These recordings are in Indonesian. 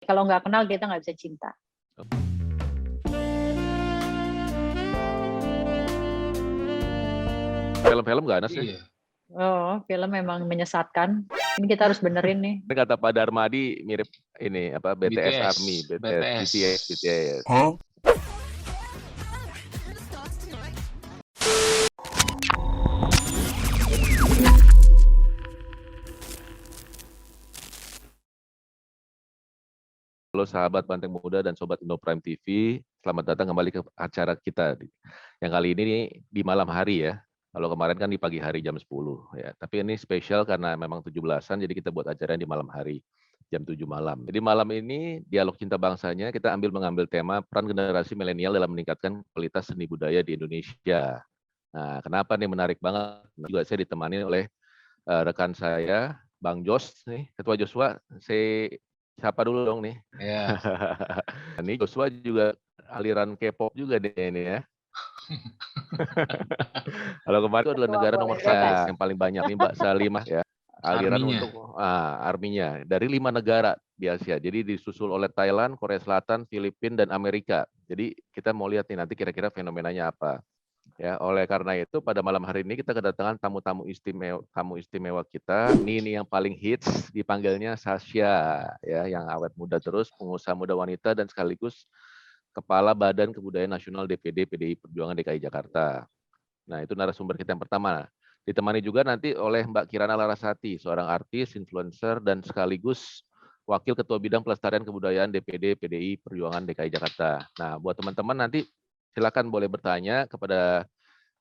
Kalau nggak kenal kita nggak bisa cinta. Film-film ganas ya? Iya. Oh, film memang menyesatkan. Ini kita harus benerin nih. Ini kata Pak Darmadi mirip ini apa BTS BTS. Army, BTS. BTS. Halo sahabat Banteng Muda dan Sobat Indo Prime TV, selamat datang kembali ke acara kita. Yang kali ini nih, di malam hari ya. Kalau kemarin kan di pagi hari jam 10 ya. Tapi ini spesial karena memang 17-an, jadi kita buat acaranya di malam hari jam 7 malam. Jadi malam ini dialog cinta bangsanya kita mengambil tema peran generasi milenial dalam meningkatkan kualitas seni budaya di Indonesia. Nah, kenapa nih menarik banget? Juga saya ditemani oleh rekan saya, Bang Jos nih, Ketua Joshua. Siapa dulu dong nih? Ya. Ini Joshua juga aliran K-pop juga deh ini ya. Kalau kemarin itu adalah negara nomor satu yang paling banyak nih Mbak Salimah ya. Aliran Arminya. untuk arminya dari 5 negara di Asia. Jadi disusul oleh Thailand, Korea Selatan, Filipina dan Amerika. Jadi kita mau lihat nih nanti kira-kira fenomenanya apa. Ya, oleh karena itu pada malam hari ini kita kedatangan tamu istimewa kita. Ini yang paling hits, dipanggilnya Sasha ya, yang awet muda terus, pengusaha muda wanita dan sekaligus Kepala Badan Kebudayaan Nasional DPD PDI Perjuangan DKI Jakarta. Nah, itu narasumber kita yang pertama. Ditemani juga nanti oleh Mbak Kirana Larasati, seorang artis, influencer dan sekaligus Wakil Ketua Bidang Pelestarian Kebudayaan DPD PDI Perjuangan DKI Jakarta. Nah, buat teman-teman nanti silakan boleh bertanya kepada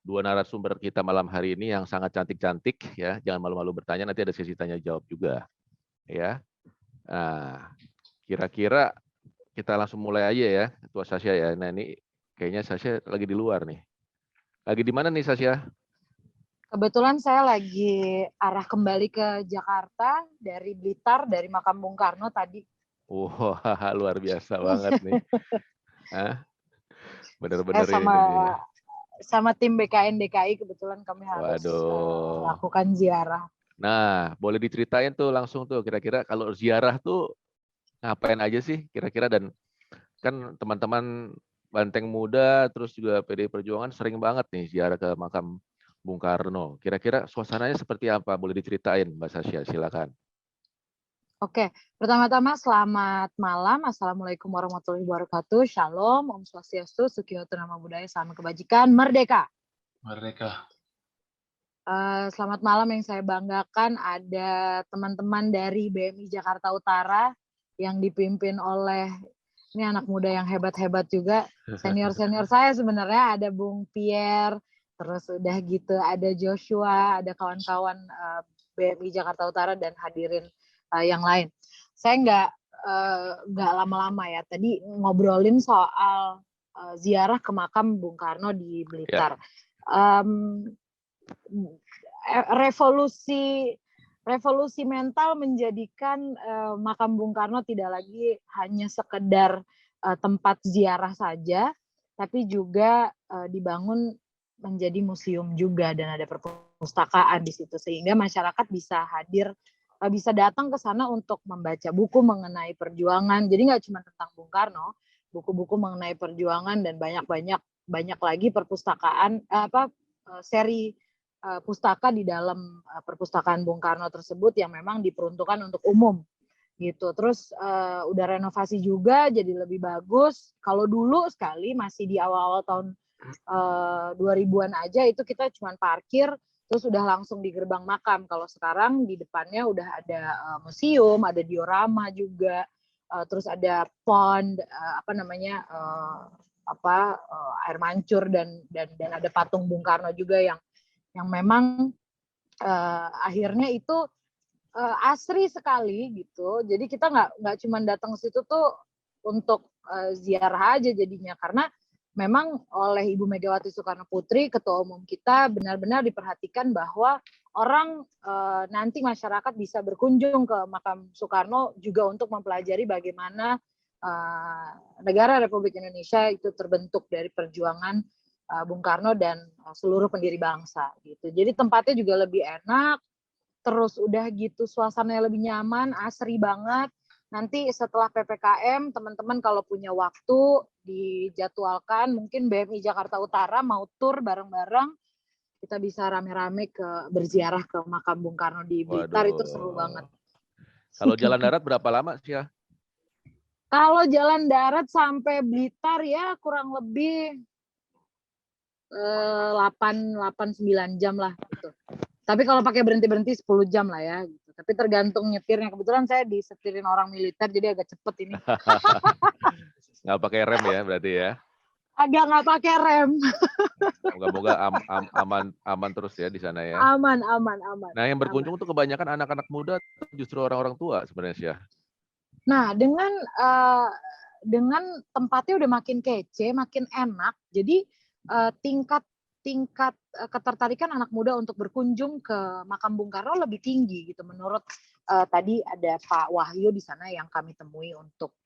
dua narasumber kita malam hari ini yang sangat cantik-cantik ya. Jangan malu-malu bertanya, nanti ada sesi tanya jawab juga. Ya. Nah, kira-kira kita langsung mulai aja ya, Ketua Sasha ya. Nah, ini kayaknya Sasha lagi di luar nih. Lagi di mana nih Sasha? Kebetulan saya lagi arah kembali ke Jakarta dari Blitar, dari makam Bung Karno tadi. Wah, luar biasa banget nih. Bener-bener sama tim BKN DKI kebetulan kami harus lakukan ziarah. Nah, boleh diceritain tuh langsung tuh kira-kira kalau ziarah tuh ngapain aja sih kira-kira, dan kan teman-teman Banteng Muda terus juga PDI Perjuangan sering banget nih ziarah ke makam Bung Karno. Kira-kira suasananya seperti apa? Boleh diceritain Mbak Sasha, silakan. Oke, pertama-tama selamat malam. Assalamualaikum warahmatullahi wabarakatuh. Shalom, Om Swastiastu, Sukiyoto Nama Budaya, Salam Kebajikan, Merdeka. Merdeka. Selamat malam, yang saya banggakan ada teman-teman dari BMI Jakarta Utara yang dipimpin oleh ini anak muda yang hebat-hebat juga. Senior-senior saya sebenarnya ada Bung Pierre, terus udah gitu ada Joshua, ada kawan-kawan BMI Jakarta Utara dan hadirin yang lain. Saya nggak lama-lama ya. Tadi ngobrolin soal ziarah ke makam Bung Karno di Blitar. Ya. Revolusi mental menjadikan makam Bung Karno tidak lagi hanya sekedar tempat ziarah saja, tapi juga dibangun menjadi museum juga dan ada perpustakaan di situ sehingga masyarakat bisa hadir, bisa datang ke sana untuk membaca buku mengenai perjuangan. Jadi nggak cuma tentang Bung Karno, buku-buku mengenai perjuangan dan banyak lagi perpustakaan seri pustaka di dalam perpustakaan Bung Karno tersebut yang memang diperuntukkan untuk umum gitu. Terus udah renovasi juga jadi lebih bagus. Kalau dulu sekali masih di awal-awal tahun 2000-an aja itu kita cuma parkir terus udah langsung di gerbang makam. Kalau sekarang di depannya udah ada museum, ada diorama juga, terus ada pond, air mancur dan ada patung Bung Karno juga yang memang akhirnya itu asri sekali gitu. Jadi kita nggak cuma datang ke situ tuh untuk ziarah aja jadinya, karena memang oleh Ibu Megawati Soekarno Putri, Ketua Umum kita, benar-benar diperhatikan bahwa orang nanti masyarakat bisa berkunjung ke makam Soekarno juga untuk mempelajari bagaimana negara Republik Indonesia itu terbentuk dari perjuangan Bung Karno dan seluruh pendiri bangsa gitu. Jadi tempatnya juga lebih enak, terus udah gitu suasananya lebih nyaman, asri banget. nanti setelah PPKM teman-teman kalau punya waktu dijadwalkan mungkin BMI Jakarta Utara mau tur bareng-bareng, kita bisa rame-rame berziarah ke makam Bung Karno di Blitar. Itu seru banget. Kalau jalan darat berapa lama sih ya? Kalau jalan darat sampai Blitar ya kurang lebih 8-9 jam lah gitu. Tapi kalau pakai berhenti-berhenti 10 jam lah ya gitu. Tapi tergantung nyetirnya. Kebetulan saya disetirin orang militer jadi agak cepet ini. Nggak pakai rem ya berarti ya? Agak nggak pakai rem. Moga-moga aman terus ya di sana ya. Aman. Nah, yang berkunjung tuh kebanyakan anak-anak muda atau justru orang-orang tua sebenarnya sih ya? Nah, dengan tempatnya udah makin kece, makin enak. Jadi tingkat ketertarikan anak muda untuk berkunjung ke makam Bung Karno lebih tinggi gitu. Menurut tadi ada Pak Wahyu di sana yang kami temui untuk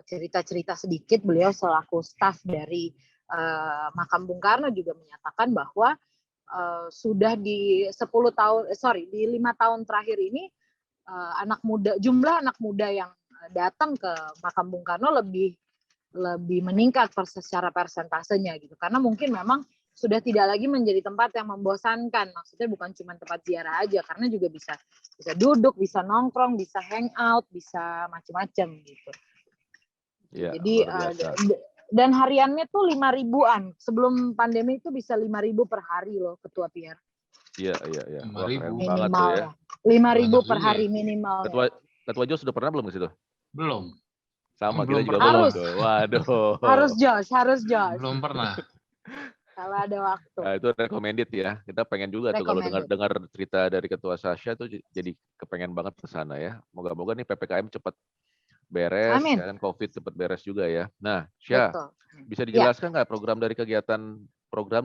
cerita-cerita sedikit. Beliau selaku staf dari makam Bung Karno juga menyatakan bahwa sudah di 5 tahun terakhir ini jumlah anak muda yang datang ke makam Bung Karno lebih meningkat secara persentasenya gitu, karena mungkin memang sudah tidak lagi menjadi tempat yang membosankan. Maksudnya bukan cuma tempat ziarah aja, karena juga bisa duduk, bisa nongkrong, bisa hangout, bisa macam-macam gitu. Ya, jadi dan hariannya tuh 5.000-an. Sebelum pandemi itu bisa 5.000 per hari loh, Ketua Pierre. Iya. 5.000 banget tuh ya. 5.000 per hari minimal. Ketua Jo sudah pernah belum ke situ? Belum. Sama Belum kita juga pernah. belum tuh. Waduh. Harus Josh. Belum pernah. Kalau ada waktu. Nah, itu recommended ya. Kita pengen juga tuh kalau dengar cerita dari Ketua Sasha tuh jadi kepengen banget ke sana ya. Moga-moga nih PPKM cepat beres, ya kan, COVID cepat beres juga ya. Nah, Syah, bisa dijelaskan nggak program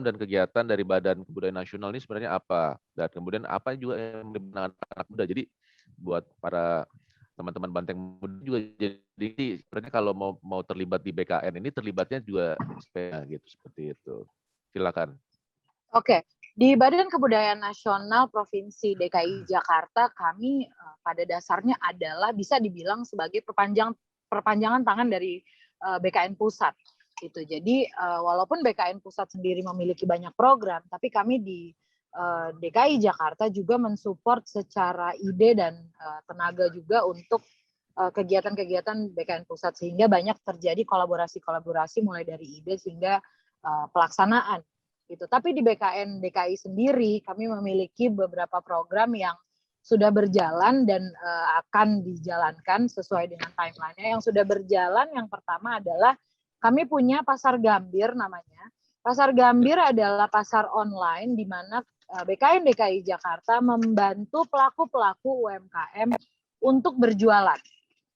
dan kegiatan dari Badan Kebudayaan Nasional ini sebenarnya apa? Dan kemudian apa juga yang melibatkan anak muda? Jadi buat para teman-teman Banteng Muda juga jadi sebenarnya kalau mau terlibat di BKN ini terlibatnya juga gitu seperti itu. Silakan. Oke, di Badan Kebudayaan Nasional Provinsi DKI Jakarta kami pada dasarnya adalah bisa dibilang sebagai perpanjangan tangan dari BKN Pusat gitu. Jadi walaupun BKN Pusat sendiri memiliki banyak program, tapi kami di DKI Jakarta juga mensupport secara ide dan tenaga juga untuk kegiatan-kegiatan BKN Pusat, sehingga banyak terjadi kolaborasi mulai dari ide sehingga pelaksanaan gitu. Tapi di BKN DKI sendiri kami memiliki beberapa program yang sudah berjalan dan akan dijalankan sesuai dengan timeline-nya. Yang sudah berjalan, yang pertama adalah kami punya Pasar Gambir namanya. Pasar Gambir adalah pasar online di mana BKN DKI Jakarta membantu pelaku-pelaku UMKM untuk berjualan.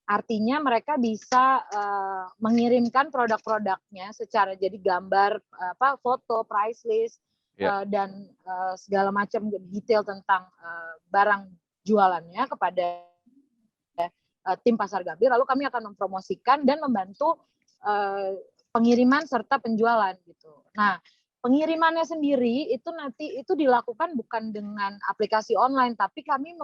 Artinya mereka bisa mengirimkan produk-produknya secara jadi gambar, foto, price list, dan segala macam detail tentang barang jualannya kepada tim Pasar Gambir. Lalu kami akan mempromosikan dan membantu pengiriman serta penjualan gitu. Nah, pengirimannya sendiri itu nanti itu dilakukan bukan dengan aplikasi online, tapi kami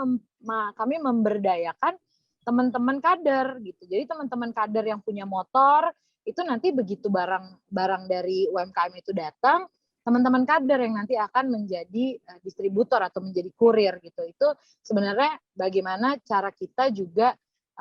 memberdayakan teman-teman kader gitu. Jadi teman-teman kader yang punya motor itu nanti begitu barang dari UMKM itu datang, teman-teman kader yang nanti akan menjadi distributor atau menjadi kurir gitu. Itu sebenarnya bagaimana cara kita juga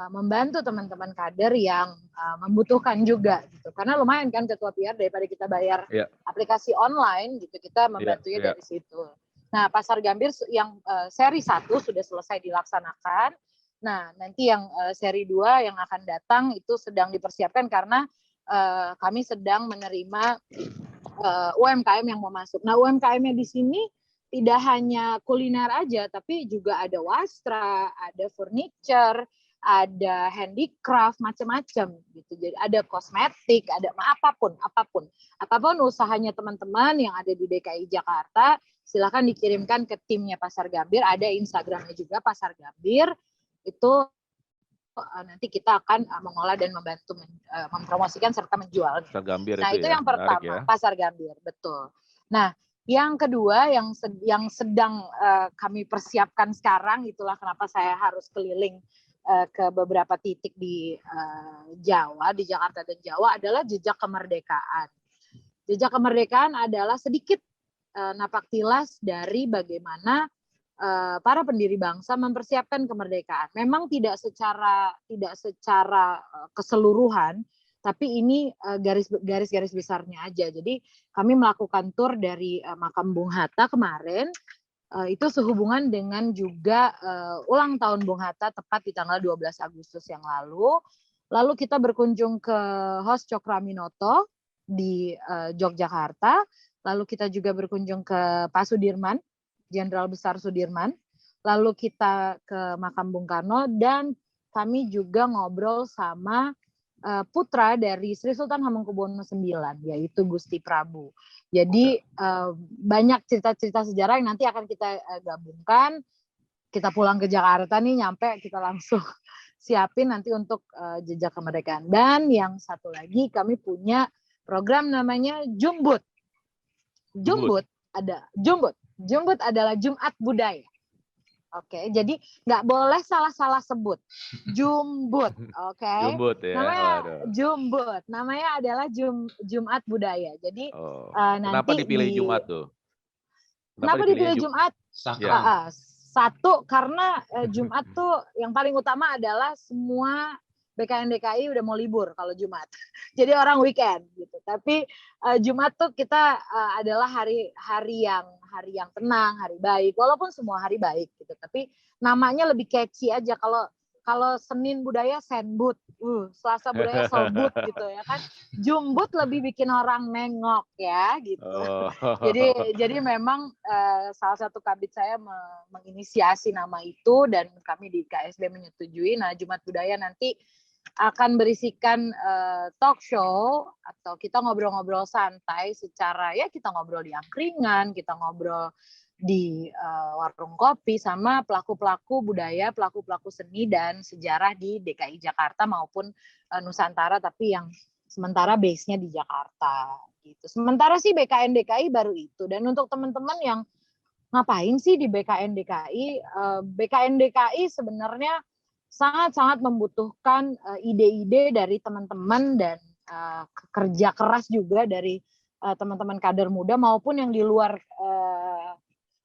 membantu teman-teman kader yang membutuhkan juga gitu. Karena lumayan kan Ketua PR, daripada kita bayar aplikasi online gitu, kita membantunya dari situ. Nah, Pasar Gambir yang seri 1 sudah selesai dilaksanakan. Nah, nanti yang seri 2 yang akan datang itu sedang dipersiapkan karena kami sedang menerima UMKM yang mau masuk. Nah, UMKM-nya di sini tidak hanya kuliner aja, tapi juga ada wastra, ada furniture, ada handicraft, macam-macam gitu. Jadi ada kosmetik, ada apapun usahanya teman-teman yang ada di DKI Jakarta, silakan dikirimkan ke timnya Pasar Gambir. Ada Instagramnya juga Pasar Gambir. Itu nanti kita akan mengolah dan membantu mempromosikan serta menjual. Pasar Gambir nah, itu yang pertama, Pasar Gambir, betul. Nah, yang kedua yang sedang kami persiapkan sekarang, itulah kenapa saya harus keliling ke beberapa titik di Jawa, di Jakarta dan Jawa adalah jejak kemerdekaan. Jejak kemerdekaan adalah sedikit napak tilas dari bagaimana para pendiri bangsa mempersiapkan kemerdekaan. Memang tidak secara keseluruhan, tapi ini garis-garis besarnya aja. Jadi kami melakukan tur dari makam Bung Hatta kemarin, itu sehubungan dengan juga ulang tahun Bung Hatta tepat di tanggal 12 Agustus yang lalu. Lalu kita berkunjung ke Hos Cokroaminoto di Yogyakarta. Lalu kita juga berkunjung ke Pak Sudirman, Jenderal Besar Sudirman. Lalu kita ke makam Bung Karno dan kami juga ngobrol sama putra dari Sri Sultan Hamengkubuwono IX, yaitu Gusti Prabu. Jadi banyak cerita-cerita sejarah yang nanti akan kita gabungkan. Kita pulang ke Jakarta nih, nyampe kita langsung siapin nanti untuk jejak kemerdekaan. Dan yang satu lagi kami punya program namanya Jumbut. Jumbut adalah Jumat Budaya. Oke, jadi nggak boleh salah sebut. Jumbut, oke. Jumbut ya. Namanya Jumbut. Namanya adalah Jumat Budaya. Jadi Kenapa nanti dipilih Jumat tuh? Kenapa dipilih Jumat? Ya. Satu, karena Jumat tuh yang paling utama adalah semua BKN DKI udah mau libur kalau Jumat. Jadi orang weekend gitu. Tapi Jumat tuh kita adalah hari yang tenang, hari baik. Walaupun semua hari baik gitu. Tapi namanya lebih catchy aja. Kalau Senin budaya Senbut, Selasa budaya Sobut gitu ya kan. Jumbut lebih bikin orang nengok ya gitu. Jadi memang salah satu kabit saya menginisiasi nama itu dan kami di KSB menyetujui. Nah, Jumat Budaya nanti akan berisikan talk show atau kita ngobrol-ngobrol santai secara ya kita ngobrol di angkringan, kita ngobrol di warung kopi sama pelaku-pelaku budaya, pelaku-pelaku seni dan sejarah di DKI Jakarta maupun Nusantara tapi yang sementara base-nya di Jakarta gitu. Sementara sih BKN DKI baru itu dan untuk teman-teman yang ngapain sih di BKN DKI? BKN DKI sebenarnya sangat-sangat membutuhkan ide-ide dari teman-teman dan kerja keras juga dari teman-teman kader muda maupun yang di luar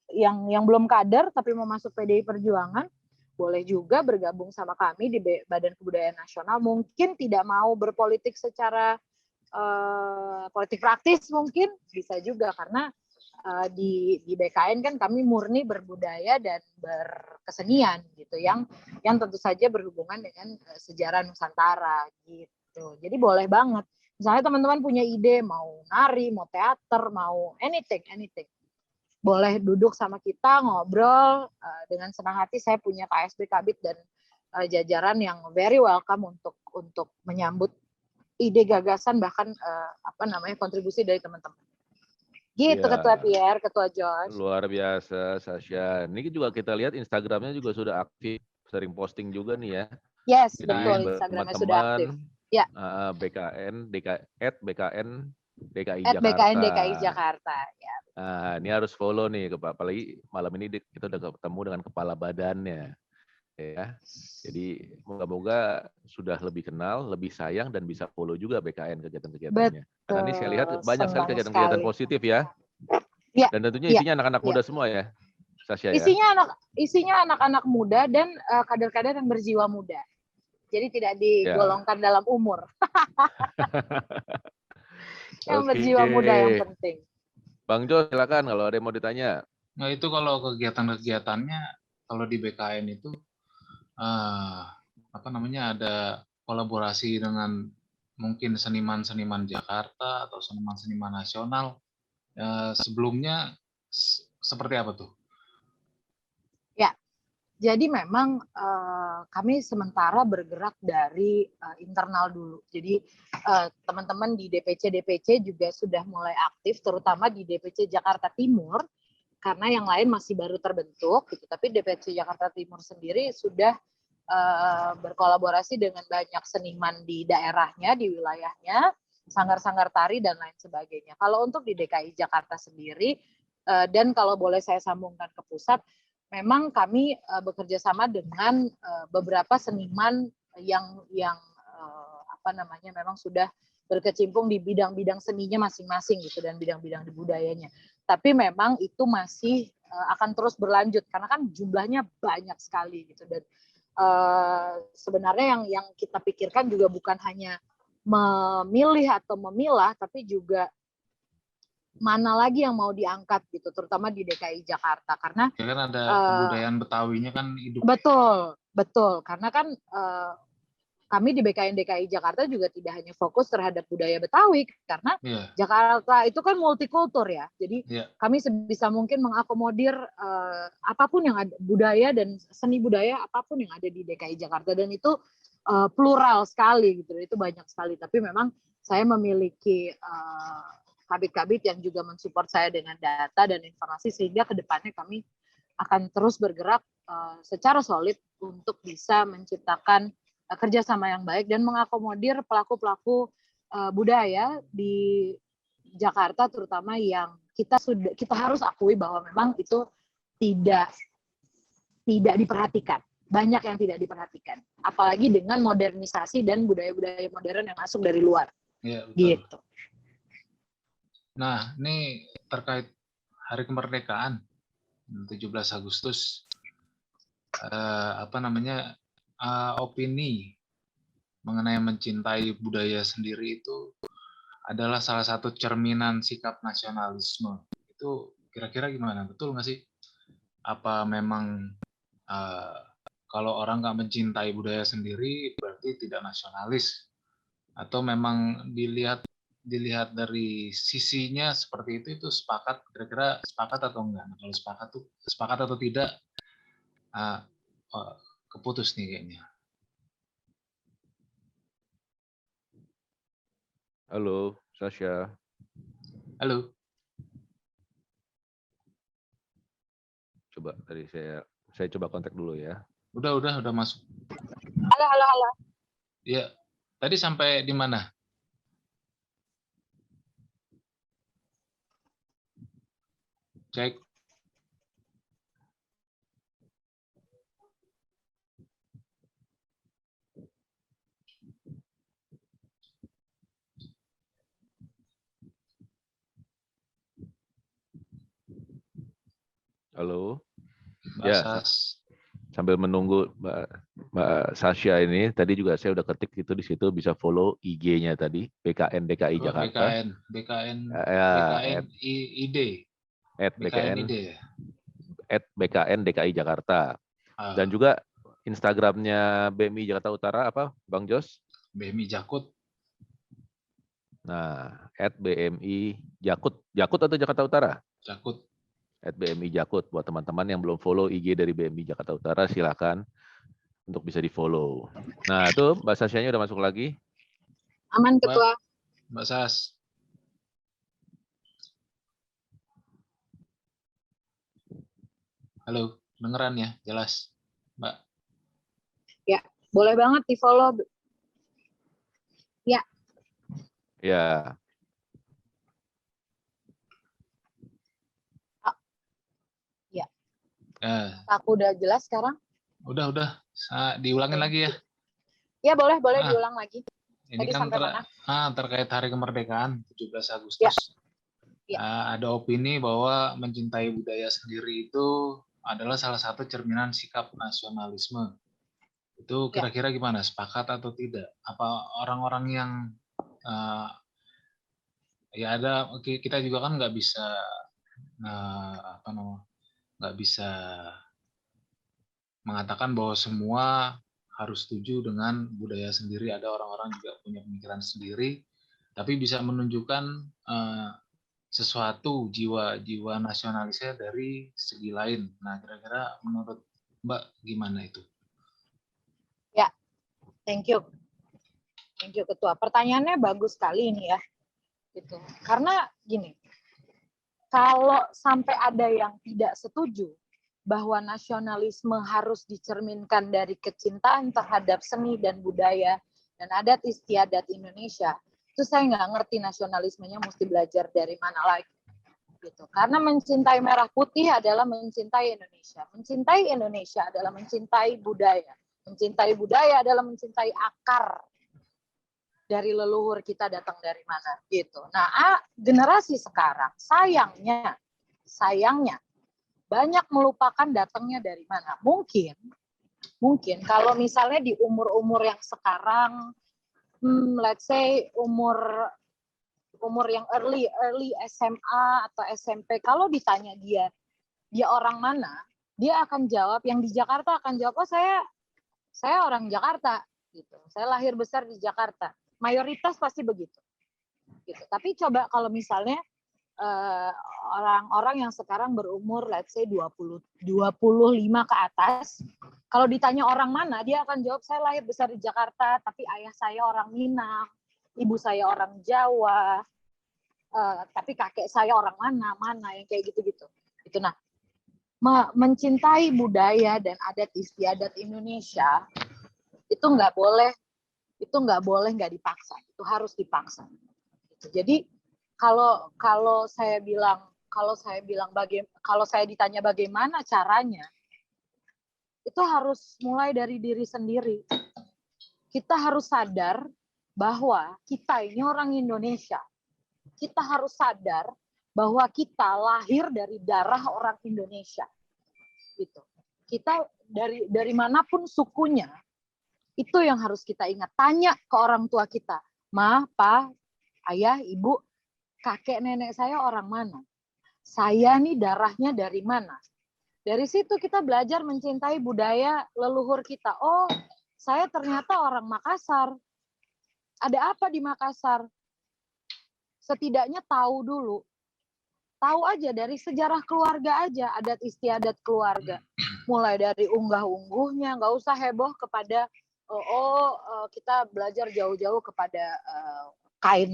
yang belum kader tapi mau masuk PDI Perjuangan boleh juga bergabung sama kami di Badan Kebudayaan Nasional. Mungkin tidak mau berpolitik secara politik praktis mungkin bisa juga karena di BKN kan kami murni berbudaya dan berkesenian gitu yang tentu saja berhubungan dengan sejarah Nusantara gitu. Jadi boleh banget. Misalnya teman-teman punya ide mau nari, mau teater, mau anything. Boleh duduk sama kita ngobrol dengan senang hati. Saya punya KSB Kabit dan jajaran yang very welcome untuk menyambut ide gagasan bahkan kontribusi dari teman-teman. Gitu ya. Ketua Pierre, Ketua Josh. Luar biasa Sasha. Ini juga kita lihat Instagramnya juga sudah aktif, sering posting juga nih ya. Yes, jadi betul. Instagramnya sudah aktif. Ya. BKN DKI Jakarta. BKN DKI Jakarta. Ya. Ini harus follow nih, apalagi malam ini kita udah ketemu dengan kepala badannya. Ya, jadi moga-moga sudah lebih kenal, lebih sayang dan bisa follow juga BKN kegiatan-kegiatannya. Karena ini saya lihat banyak sekali kegiatan-kegiatan positif ya. Ya. Dan tentunya isinya anak-anak muda semua ya, Sasha ya. Isinya anak-anak muda dan kader-kader yang berjiwa muda. Jadi tidak digolongkan dalam umur. Yang berjiwa muda yang penting. Bang Jo, silakan kalau ada yang mau ditanya. Nah itu kalau kegiatan-kegiatannya kalau di BKN itu ada kolaborasi dengan mungkin seniman-seniman Jakarta atau seniman-seniman nasional. Sebelumnya seperti apa tuh? Ya, jadi memang kami sementara bergerak dari internal dulu. Jadi teman-teman di DPC juga sudah mulai aktif, terutama di DPC Jakarta Timur, karena yang lain masih baru terbentuk. Gitu. Tapi DPC Jakarta Timur sendiri sudah berkolaborasi dengan banyak seniman di daerahnya, di wilayahnya, sanggar-sanggar tari dan lain sebagainya. Kalau untuk di DKI Jakarta sendiri, dan kalau boleh saya sambungkan ke pusat, memang kami bekerja sama dengan beberapa seniman yang memang sudah berkecimpung di bidang-bidang seninya masing-masing gitu dan bidang-bidang di budayanya. Tapi memang itu masih akan terus berlanjut karena kan jumlahnya banyak sekali gitu. Dan sebenarnya yang kita pikirkan juga bukan hanya memilih atau memilah, tapi juga mana lagi yang mau diangkat gitu, terutama di DKI Jakarta karena Ya kan ada kebudayaan Betawinya kan hidup. Betul, karena kan kami di BKN DKI Jakarta juga tidak hanya fokus terhadap budaya Betawi karena Jakarta itu kan multikultur ya, jadi kami sebisa mungkin mengakomodir apapun yang ada, budaya dan seni budaya apapun yang ada di DKI Jakarta, dan itu plural sekali gitu, itu banyak sekali. Tapi memang saya memiliki kabit-kabit yang juga mensupport saya dengan data dan informasi sehingga kedepannya kami akan terus bergerak secara solid untuk bisa menciptakan kerjasama yang baik dan mengakomodir pelaku-pelaku budaya di Jakarta, terutama yang kita harus akui bahwa memang itu tidak diperhatikan. Banyak yang tidak diperhatikan, apalagi dengan modernisasi dan budaya-budaya modern yang masuk dari luar. Ya, betul. Gitu. Nah, ini terkait Hari Kemerdekaan 17 Agustus, opini mengenai mencintai budaya sendiri itu adalah salah satu cerminan sikap nasionalisme. Itu kira-kira gimana? Betul nggak sih? Apa memang kalau orang nggak mencintai budaya sendiri berarti tidak nasionalis? Atau memang dilihat dari sisinya seperti itu sepakat, kira-kira sepakat atau enggak? Nah, kalau sepakat atau tidak, keputus nih kayaknya. Halo, Sasha. Halo. Coba tadi saya coba kontak dulu ya. Udah masuk. Halo. Iya. Tadi sampai di mana? Cek. Halo. Mbak Ya, Sas. sambil menunggu Mbak Sasha ini, tadi juga saya udah ketik itu di situ, bisa follow IG-nya tadi, BKN DKI Jakarta. BKN ID. @BKN DKI Jakarta. Dan juga Instagramnya BMI Jakarta Utara apa, Bang Jos? BMI Jakut. Nah, @BMI Jakut. Jakut atau Jakarta Utara? Jakut. @BMI Jakut. Buat teman-teman yang belum follow IG dari BMI Jakarta Utara, silakan untuk bisa di-follow. Nah, itu Mbak Sasyanya udah masuk lagi. Aman, Ketua. Mbak Sas. Halo, dengeran ya? Jelas, Mbak? Ya, boleh banget di-follow. Ya. Ya. Ya. Aku udah jelas sekarang? Udah. Diulangin lagi ya? Ya, boleh diulang lagi. Ini tadi kan sampai mana? Terkait Hari Kemerdekaan 17 Agustus. Ya. Ada opini bahwa mencintai budaya sendiri itu adalah salah satu cerminan sikap nasionalisme. Itu kira-kira gimana? Sepakat atau tidak? Apa orang-orang yang kita juga kan nggak bisa mengatakan bahwa semua harus setuju dengan budaya sendiri. Ada orang-orang juga punya pemikiran sendiri, tapi bisa menunjukkan sesuatu jiwa nasionalisnya dari segi lain. Nah, kira-kira menurut Mbak gimana itu? Ya, thank you Ketua. Pertanyaannya bagus sekali ini ya. Gitu. Karena gini, kalau sampai ada yang tidak setuju bahwa nasionalisme harus dicerminkan dari kecintaan terhadap seni dan budaya dan adat istiadat Indonesia, itu saya nggak ngerti nasionalismenya mesti belajar dari mana lagi. gitu. Karena mencintai merah putih adalah mencintai Indonesia. Mencintai Indonesia adalah mencintai budaya. Mencintai budaya adalah mencintai akar dari leluhur kita datang dari mana gitu. Nah, generasi sekarang sayangnya banyak melupakan datangnya dari mana. Mungkin kalau misalnya di umur-umur yang sekarang, let's say umur yang early SMA atau SMP, kalau ditanya dia orang mana, dia akan jawab, yang di Jakarta akan jawab, oh saya orang Jakarta gitu. Saya lahir besar di Jakarta. Mayoritas pasti begitu. Gitu. Tapi coba kalau misalnya orang-orang yang sekarang berumur let's say 25 ke atas, kalau ditanya orang mana, dia akan jawab saya lahir besar di Jakarta, tapi ayah saya orang Minang, ibu saya orang Jawa, tapi kakek saya orang mana yang kayak gitu-gitu. Itu nah, mencintai budaya dan adat istiadat Indonesia itu nggak boleh nggak dipaksa, itu harus dipaksa. Jadi kalau saya ditanya bagaimana caranya, itu harus mulai dari diri sendiri. Kita harus sadar bahwa kita ini orang Indonesia. Kita harus sadar bahwa kita lahir dari darah orang Indonesia. Gitu. Kita dari manapun sukunya, itu yang harus kita ingat. Tanya ke orang tua kita, Ma, Pa, Ayah, Ibu, kakek nenek saya orang mana? Saya nih darahnya dari mana? Dari situ kita belajar mencintai budaya leluhur kita. Oh, saya ternyata orang Makassar. Ada apa di Makassar? Setidaknya tahu dulu. Tahu aja dari sejarah keluarga aja, adat istiadat keluarga. Mulai dari unggah-ungguhnya, nggak usah heboh kepada kita belajar jauh-jauh kepada kain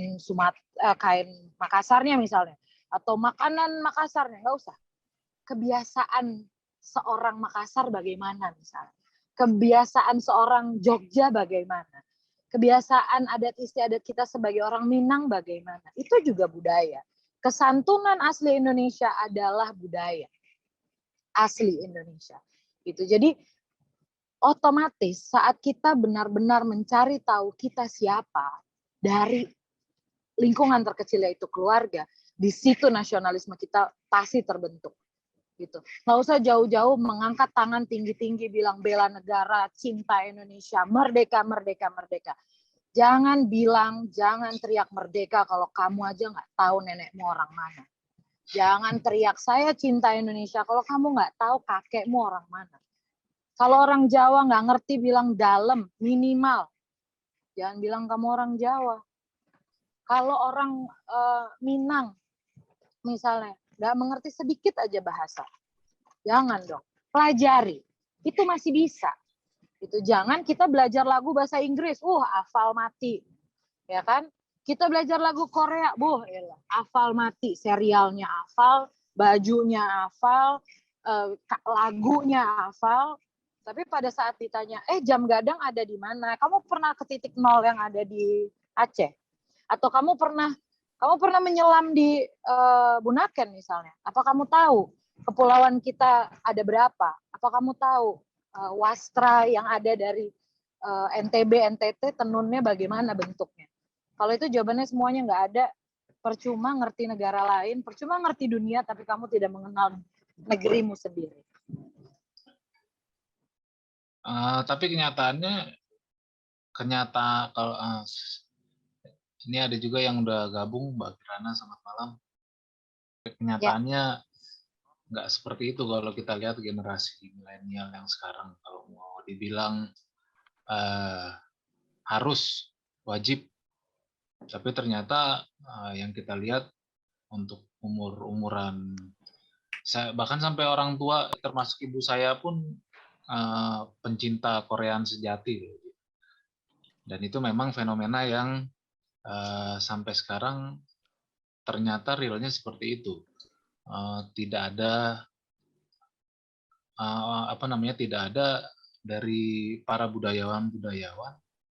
Makassarnya misalnya, atau makanan Makassarnya, nggak usah. Kebiasaan seorang Makassar bagaimana misalnya, kebiasaan seorang Jogja bagaimana, kebiasaan adat istiadat kita sebagai orang Minang bagaimana, itu juga budaya. Kesantunan asli Indonesia adalah budaya asli Indonesia. Gitu. Jadi otomatis saat kita benar-benar mencari tahu kita siapa dari lingkungan terkecil yaitu keluarga, di situ nasionalisme kita pasti terbentuk. Gitu. Nggak usah jauh-jauh mengangkat tangan tinggi-tinggi bilang bela negara, cinta Indonesia, merdeka, merdeka, merdeka. Jangan teriak merdeka kalau kamu aja nggak tahu nenekmu orang mana. Jangan teriak saya cinta Indonesia kalau kamu nggak tahu kakekmu orang mana. Kalau orang Jawa nggak ngerti bilang dalam, minimal. Jangan bilang kamu orang Jawa. Kalau orang Minang, misalnya, nggak mengerti sedikit aja bahasa. Jangan dong, pelajari. Itu masih bisa. Itu jangan kita belajar lagu bahasa Inggris, hafal mati. Ya kan? Kita belajar lagu Korea, hafal mati. Serialnya hafal, bajunya hafal, lagunya hafal. Tapi pada saat ditanya, jam gadang ada di mana? Kamu pernah ke titik nol yang ada di Aceh? Atau kamu pernah menyelam di Bunaken misalnya? Apa kamu tahu kepulauan kita ada berapa? Apa kamu tahu wastra yang ada dari NTB, NTT, tenunnya bagaimana bentuknya? Kalau itu jawabannya semuanya nggak ada, percuma ngerti negara lain, percuma ngerti dunia, tapi kamu tidak mengenal negerimu sendiri. Tapi kenyataannya kalau ini ada juga yang udah gabung, Mbak Kirana, selamat malam. Kenyataannya nggak seperti itu kalau kita lihat generasi milenial yang sekarang. Kalau mau dibilang harus, wajib, tapi ternyata yang kita lihat untuk umuran, bahkan sampai orang tua, termasuk ibu saya pun pencinta Koreaan sejati, dan itu memang fenomena yang sampai sekarang ternyata realnya seperti itu. Tidak ada tidak ada dari para budayawan,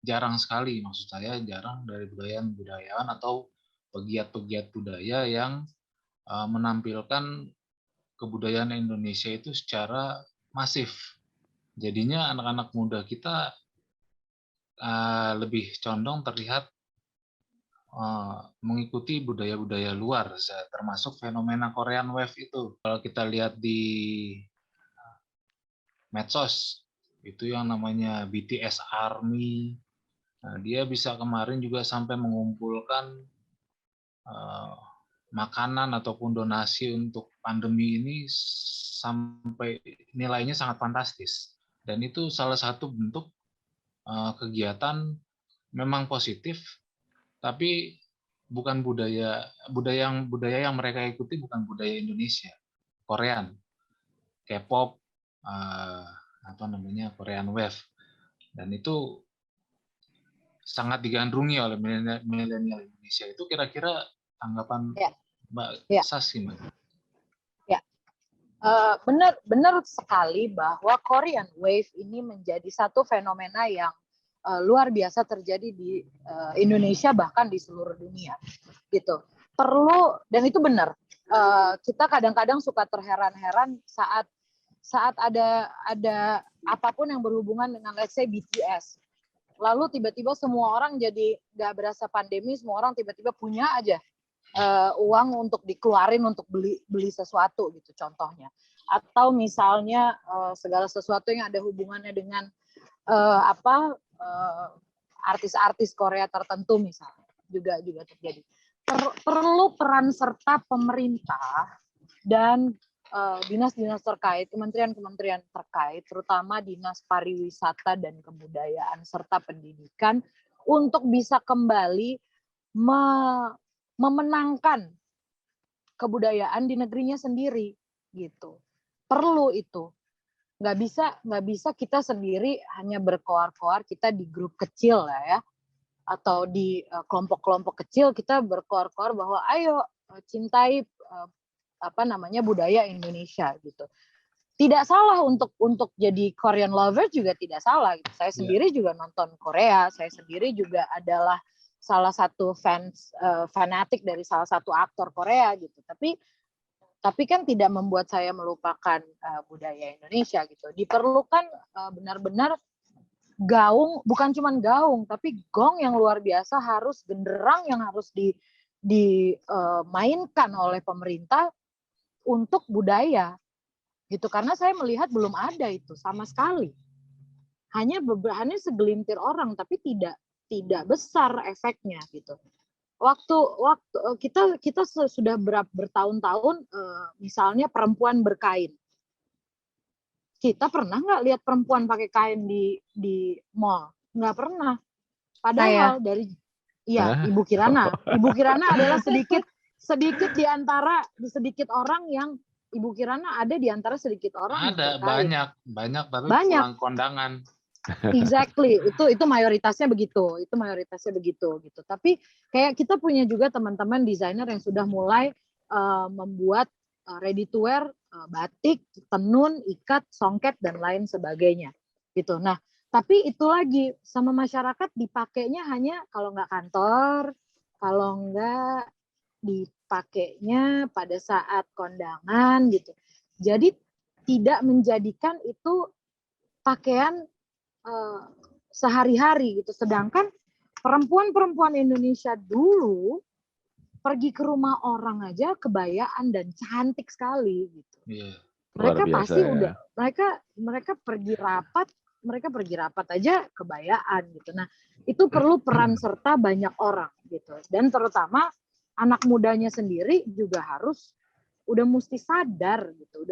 jarang sekali, maksud saya jarang dari budayawan atau pegiat-pegiat budaya yang menampilkan kebudayaan Indonesia itu secara masif. Jadinya anak-anak muda kita lebih condong terlihat mengikuti budaya-budaya luar, termasuk fenomena Korean Wave itu. Kalau kita lihat di medsos, itu yang namanya BTS Army. Nah, dia bisa kemarin juga sampai mengumpulkan makanan ataupun donasi untuk pandemi ini sampai nilainya sangat fantastis. Dan itu salah satu bentuk kegiatan memang positif, tapi bukan budaya yang mereka ikuti bukan budaya Indonesia, Korean, K-pop, Korean Wave, dan itu sangat digandrungi oleh milenial Indonesia. Itu kira-kira tanggapan Mbak Sas gimana? Ya, benar sekali bahwa Korean Wave ini menjadi satu fenomena yang luar biasa terjadi di Indonesia, bahkan di seluruh dunia, gitu. Perlu, dan itu benar. Kita kadang-kadang suka terheran-heran saat ada apapun yang berhubungan dengan let's say BTS. Lalu tiba-tiba semua orang jadi nggak berasa pandemi, semua orang tiba-tiba punya aja uang untuk dikeluarin untuk beli sesuatu gitu contohnya. Atau misalnya segala sesuatu yang ada hubungannya dengan artis-artis Korea tertentu misalnya juga terjadi. Perlu peran serta pemerintah dan dinas-dinas terkait, kementerian-kementerian terkait, terutama Dinas Pariwisata dan Kebudayaan serta Pendidikan untuk bisa kembali memenangkan kebudayaan di negerinya sendiri, gitu. Perlu itu. Nggak bisa kita sendiri hanya berkoar-koar, kita di grup kecil lah ya, atau di kelompok-kelompok kecil kita berkoar-koar bahwa ayo cintai budaya Indonesia gitu. Tidak salah untuk jadi Korean lover, juga tidak salah gitu. Saya sendiri juga nonton Korea, saya sendiri juga adalah salah satu fanatik dari salah satu aktor Korea gitu. Tapi kan tidak membuat saya melupakan budaya Indonesia gitu. Diperlukan benar-benar gaung, bukan cuma gaung, tapi gong yang luar biasa, harus genderang yang harus dimainkan oleh pemerintah untuk budaya gitu, karena saya melihat belum ada itu sama sekali. Hanya segelintir orang, tapi tidak besar efeknya gitu. Waktu kita sudah bertahun-tahun misalnya perempuan berkain. Kita pernah nggak lihat perempuan pakai kain di mall? Nggak pernah. Padahal Ibu Kirana. Ibu Kirana adalah sedikit di antara sedikit orang yang Ibu Kirana ada di antara sedikit orang. Ada banyak tapi pulang kondangan. Exactly, itu mayoritasnya begitu. Gitu. Tapi kayak kita punya juga teman-teman desainer yang sudah mulai membuat ready to wear, batik, tenun, ikat, songket dan lain sebagainya. Gitu. Nah, tapi itu lagi sama masyarakat dipakainya hanya kalau nggak kantor, kalau nggak dipakainya pada saat kondangan gitu. Jadi tidak menjadikan itu pakaian sehari-hari gitu. Sedangkan perempuan-perempuan Indonesia dulu pergi ke rumah orang aja kebayaan dan cantik sekali gitu. Yeah. Mereka pasti udah mereka pergi rapat aja kebayaan gitu. Nah, itu perlu peran serta banyak orang gitu. Dan terutama anak mudanya sendiri juga udah mesti sadar gitu,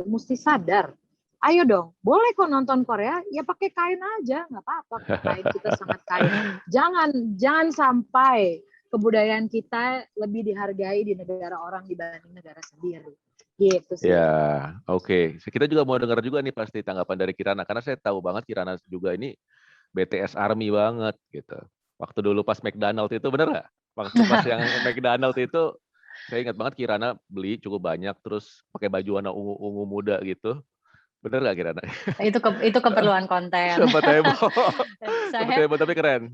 Ayo dong, boleh kok nonton Korea, ya pakai kain aja, nggak apa-apa, kain kita sangat kaya. Jangan sampai kebudayaan kita lebih dihargai di negara orang dibanding negara sendiri. Gitu sih. Ya, oke. Kita juga mau dengar juga nih pasti tanggapan dari Kirana, karena saya tahu banget Kirana juga ini BTS Army banget gitu. Waktu dulu pas McDonald itu bener nggak? Waktu pas yang McDonald itu saya ingat banget Kirana beli cukup banyak, terus pakai baju warna ungu muda gitu. Bener nggak Kirana? Itu keperluan konten. Sempat heboh tapi keren.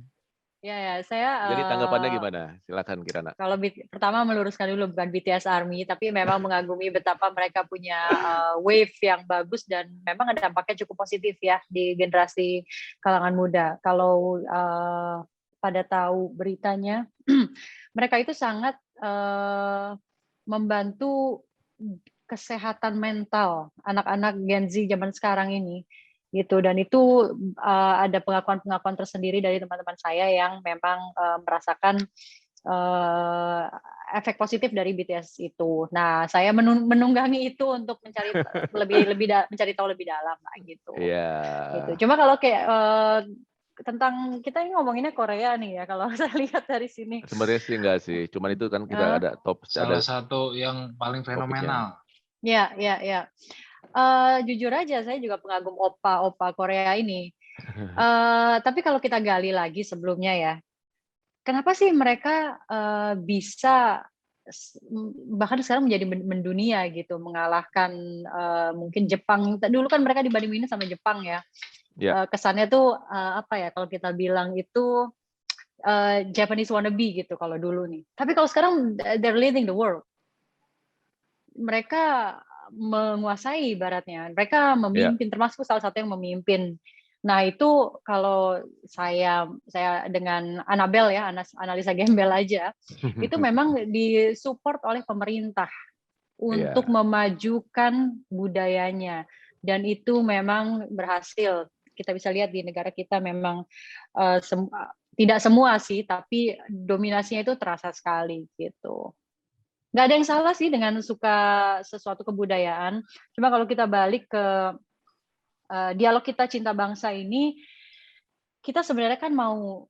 Ya, saya Jadi tanggapannya gimana? Silakan Kirana. kalau pertama meluruskan dulu, bukan BTS Army, tapi memang mengagumi betapa mereka punya wave yang bagus dan memang ada dampaknya cukup positif ya di generasi kalangan muda. Kalau pada tahu beritanya, mereka itu sangat membantu kesehatan mental anak-anak Gen Z zaman sekarang ini gitu, dan itu ada pengakuan-pengakuan tersendiri dari teman-teman saya yang memang merasakan efek positif dari BTS itu. Nah, saya menunggangi itu untuk mencari mencari tahu lebih dalam lah gitu. Iya. Gitu. Cuma kalau kayak tentang kita ini ngomonginnya Korea nih ya, kalau saya lihat dari sini. Sebenarnya sih enggak sih, cuman itu kan kita ada top, Salah ada satu yang paling fenomenal. Ya. Jujur aja saya juga pengagum opa Korea ini. Tapi kalau kita gali lagi sebelumnya ya, kenapa sih mereka bisa bahkan sekarang menjadi mendunia gitu, mengalahkan mungkin Jepang. Dulu kan mereka dibandingin sama Jepang ya. Kesannya tuh apa ya, kalau kita bilang itu Japanese wannabe gitu kalau dulu nih. Tapi kalau sekarang they're leading the world. Mereka menguasai ibaratnya. Mereka memimpin, termasuk salah satu yang memimpin. Nah, itu kalau saya dengan Annabel ya, analisa gembel aja, itu memang disupport oleh pemerintah untuk memajukan budayanya. Dan itu memang berhasil. Kita bisa lihat di negara kita memang tidak semua sih, tapi dominasinya itu terasa sekali gitu. Nggak ada yang salah sih dengan suka sesuatu kebudayaan. Cuma kalau kita balik ke dialog kita cinta bangsa ini, kita sebenarnya kan mau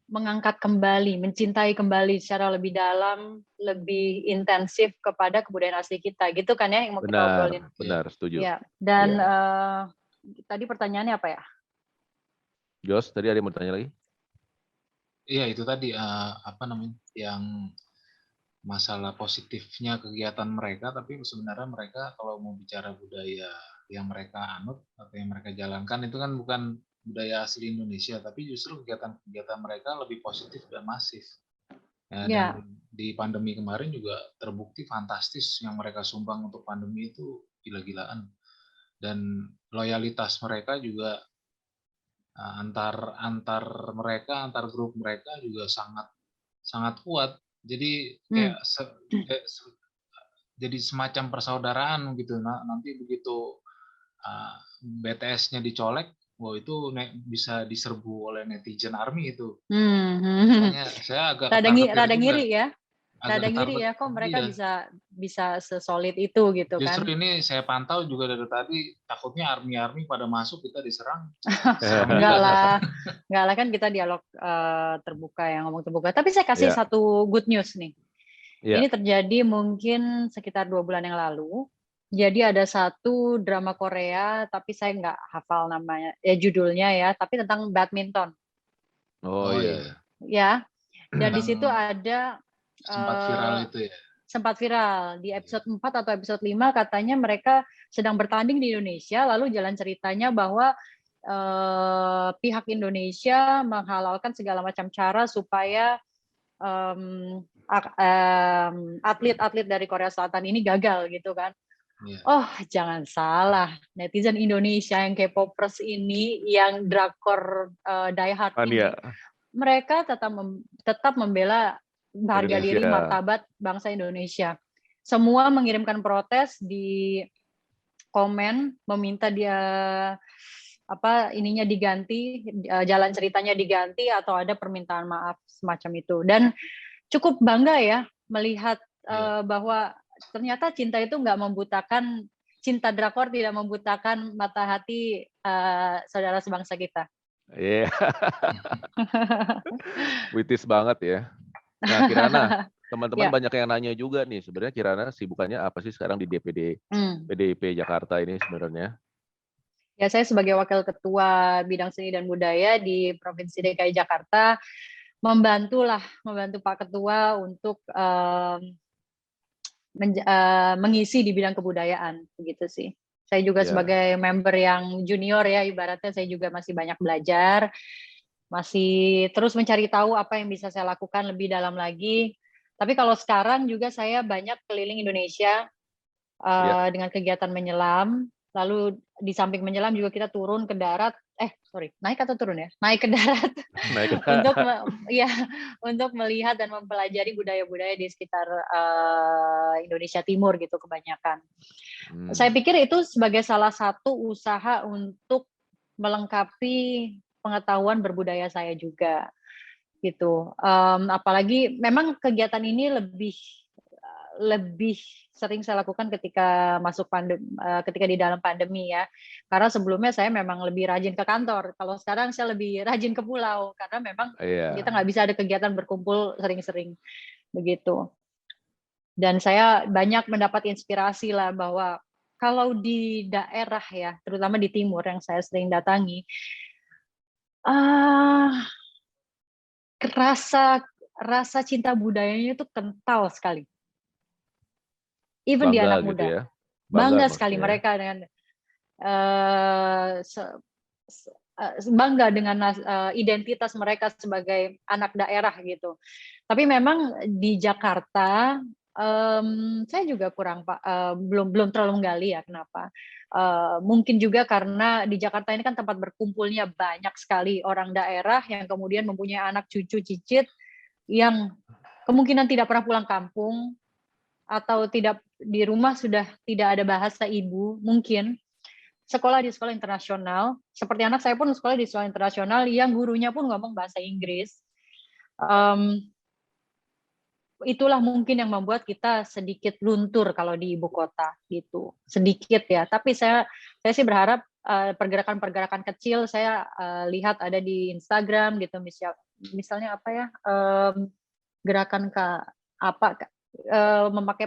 mengangkat kembali, mencintai kembali secara lebih dalam, lebih intensif kepada kebudayaan asli kita, gitu kan ya yang mau kita obrolin. Benar, setuju. Ya. Dan tadi pertanyaannya apa ya? Jos, tadi ada yang mau tanya lagi? Iya, itu tadi apa namanya, yang masalah positifnya kegiatan mereka, tapi sebenarnya mereka kalau mau bicara budaya yang mereka anut atau yang mereka jalankan itu kan bukan budaya asli Indonesia, tapi justru kegiatan-kegiatan mereka lebih positif dan masif. Dan di pandemi kemarin juga terbukti fantastis yang mereka sumbang untuk pandemi itu gila-gilaan. Dan loyalitas mereka juga antar grup mereka juga sangat kuat. Jadi jadi semacam persaudaraan gitu. Nanti begitu BTS-nya dicolek, wah itu bisa diserbu oleh netizen ARMY itu. Makanya saya agak rada ngiri ya. Rada ngiri ya, kok mereka bisa sesolid itu gitu kan. Justru ini saya pantau juga dari tadi, takutnya ARMY pada masuk kita diserang. Enggak lah kan kita dialog terbuka, yang ngomong terbuka. Tapi saya kasih satu good news nih. Ini terjadi mungkin sekitar 2 bulan yang lalu. Jadi ada satu drama Korea, tapi saya nggak hafal namanya, judulnya ya, tapi tentang badminton. Oh iya. Ya, dan di situ ada sempat viral itu ya. Sempat viral di episode 4 atau episode 5, katanya mereka sedang bertanding di Indonesia, lalu jalan ceritanya bahwa pihak Indonesia menghalalkan segala macam cara supaya atlet-atlet dari Korea Selatan ini gagal gitu kan. Oh, jangan salah, netizen Indonesia yang K-popers ini, yang drakor diehard ini, mereka tetap membela harga diri martabat bangsa Indonesia. Semua mengirimkan protes di komen, meminta dia ininya diganti, jalan ceritanya diganti, atau ada permintaan maaf semacam itu. Dan cukup bangga ya melihat bahwa ternyata cinta itu nggak membutakan, cinta drakor tidak membutakan mata hati saudara sebangsa kita. Iya. Witis banget ya. Nah, Kirana, teman-teman banyak yang nanya juga nih, sebenarnya Kirana sibukannya apa sih sekarang di PDIP Jakarta ini sebenarnya? Ya, saya sebagai Wakil Ketua Bidang Seni dan Budaya di Provinsi DKI Jakarta membantu Pak Ketua untuk mengisi di bidang kebudayaan, begitu sih. Saya juga sebagai member yang junior ya, ibaratnya saya juga masih banyak belajar. masih terus mencari tahu apa yang bisa saya lakukan lebih dalam lagi. Tapi kalau sekarang juga saya banyak keliling Indonesia dengan kegiatan menyelam. Lalu di samping menyelam juga kita turun ke darat. Naik atau turun ya? Naik ke darat Naik untuk melihat dan mempelajari budaya-budaya di sekitar Indonesia Timur gitu kebanyakan. Saya pikir itu sebagai salah satu usaha untuk melengkapi pengetahuan berbudaya saya juga gitu. Apalagi memang kegiatan ini lebih sering saya lakukan ketika ketika di dalam pandemi ya. Karena sebelumnya saya memang lebih rajin ke kantor. Kalau sekarang saya lebih rajin ke pulau karena memang kita nggak bisa ada kegiatan berkumpul sering-sering begitu. Dan saya banyak mendapat inspirasi lah bahwa kalau di daerah ya, terutama di timur yang saya sering datangi, rasa cinta budayanya itu kental sekali. Even di anak muda. Ya? Bangga sekali mereka dengan bangga dengan identitas mereka sebagai anak daerah gitu. Tapi memang di Jakarta saya juga belum terlalu menggali ya kenapa. Mungkin juga karena di Jakarta ini kan tempat berkumpulnya banyak sekali orang daerah yang kemudian mempunyai anak cucu cicit yang kemungkinan tidak pernah pulang kampung atau tidak di rumah sudah tidak ada bahasa ibu, mungkin sekolah di sekolah internasional, seperti anak saya pun sekolah di sekolah internasional yang gurunya pun ngomong bahasa Inggris. Itulah mungkin yang membuat kita sedikit luntur kalau di ibu kota gitu, sedikit ya. Tapi saya sih berharap pergerakan-pergerakan kecil saya lihat ada di Instagram gitu, misalnya apa ya, gerakan memakai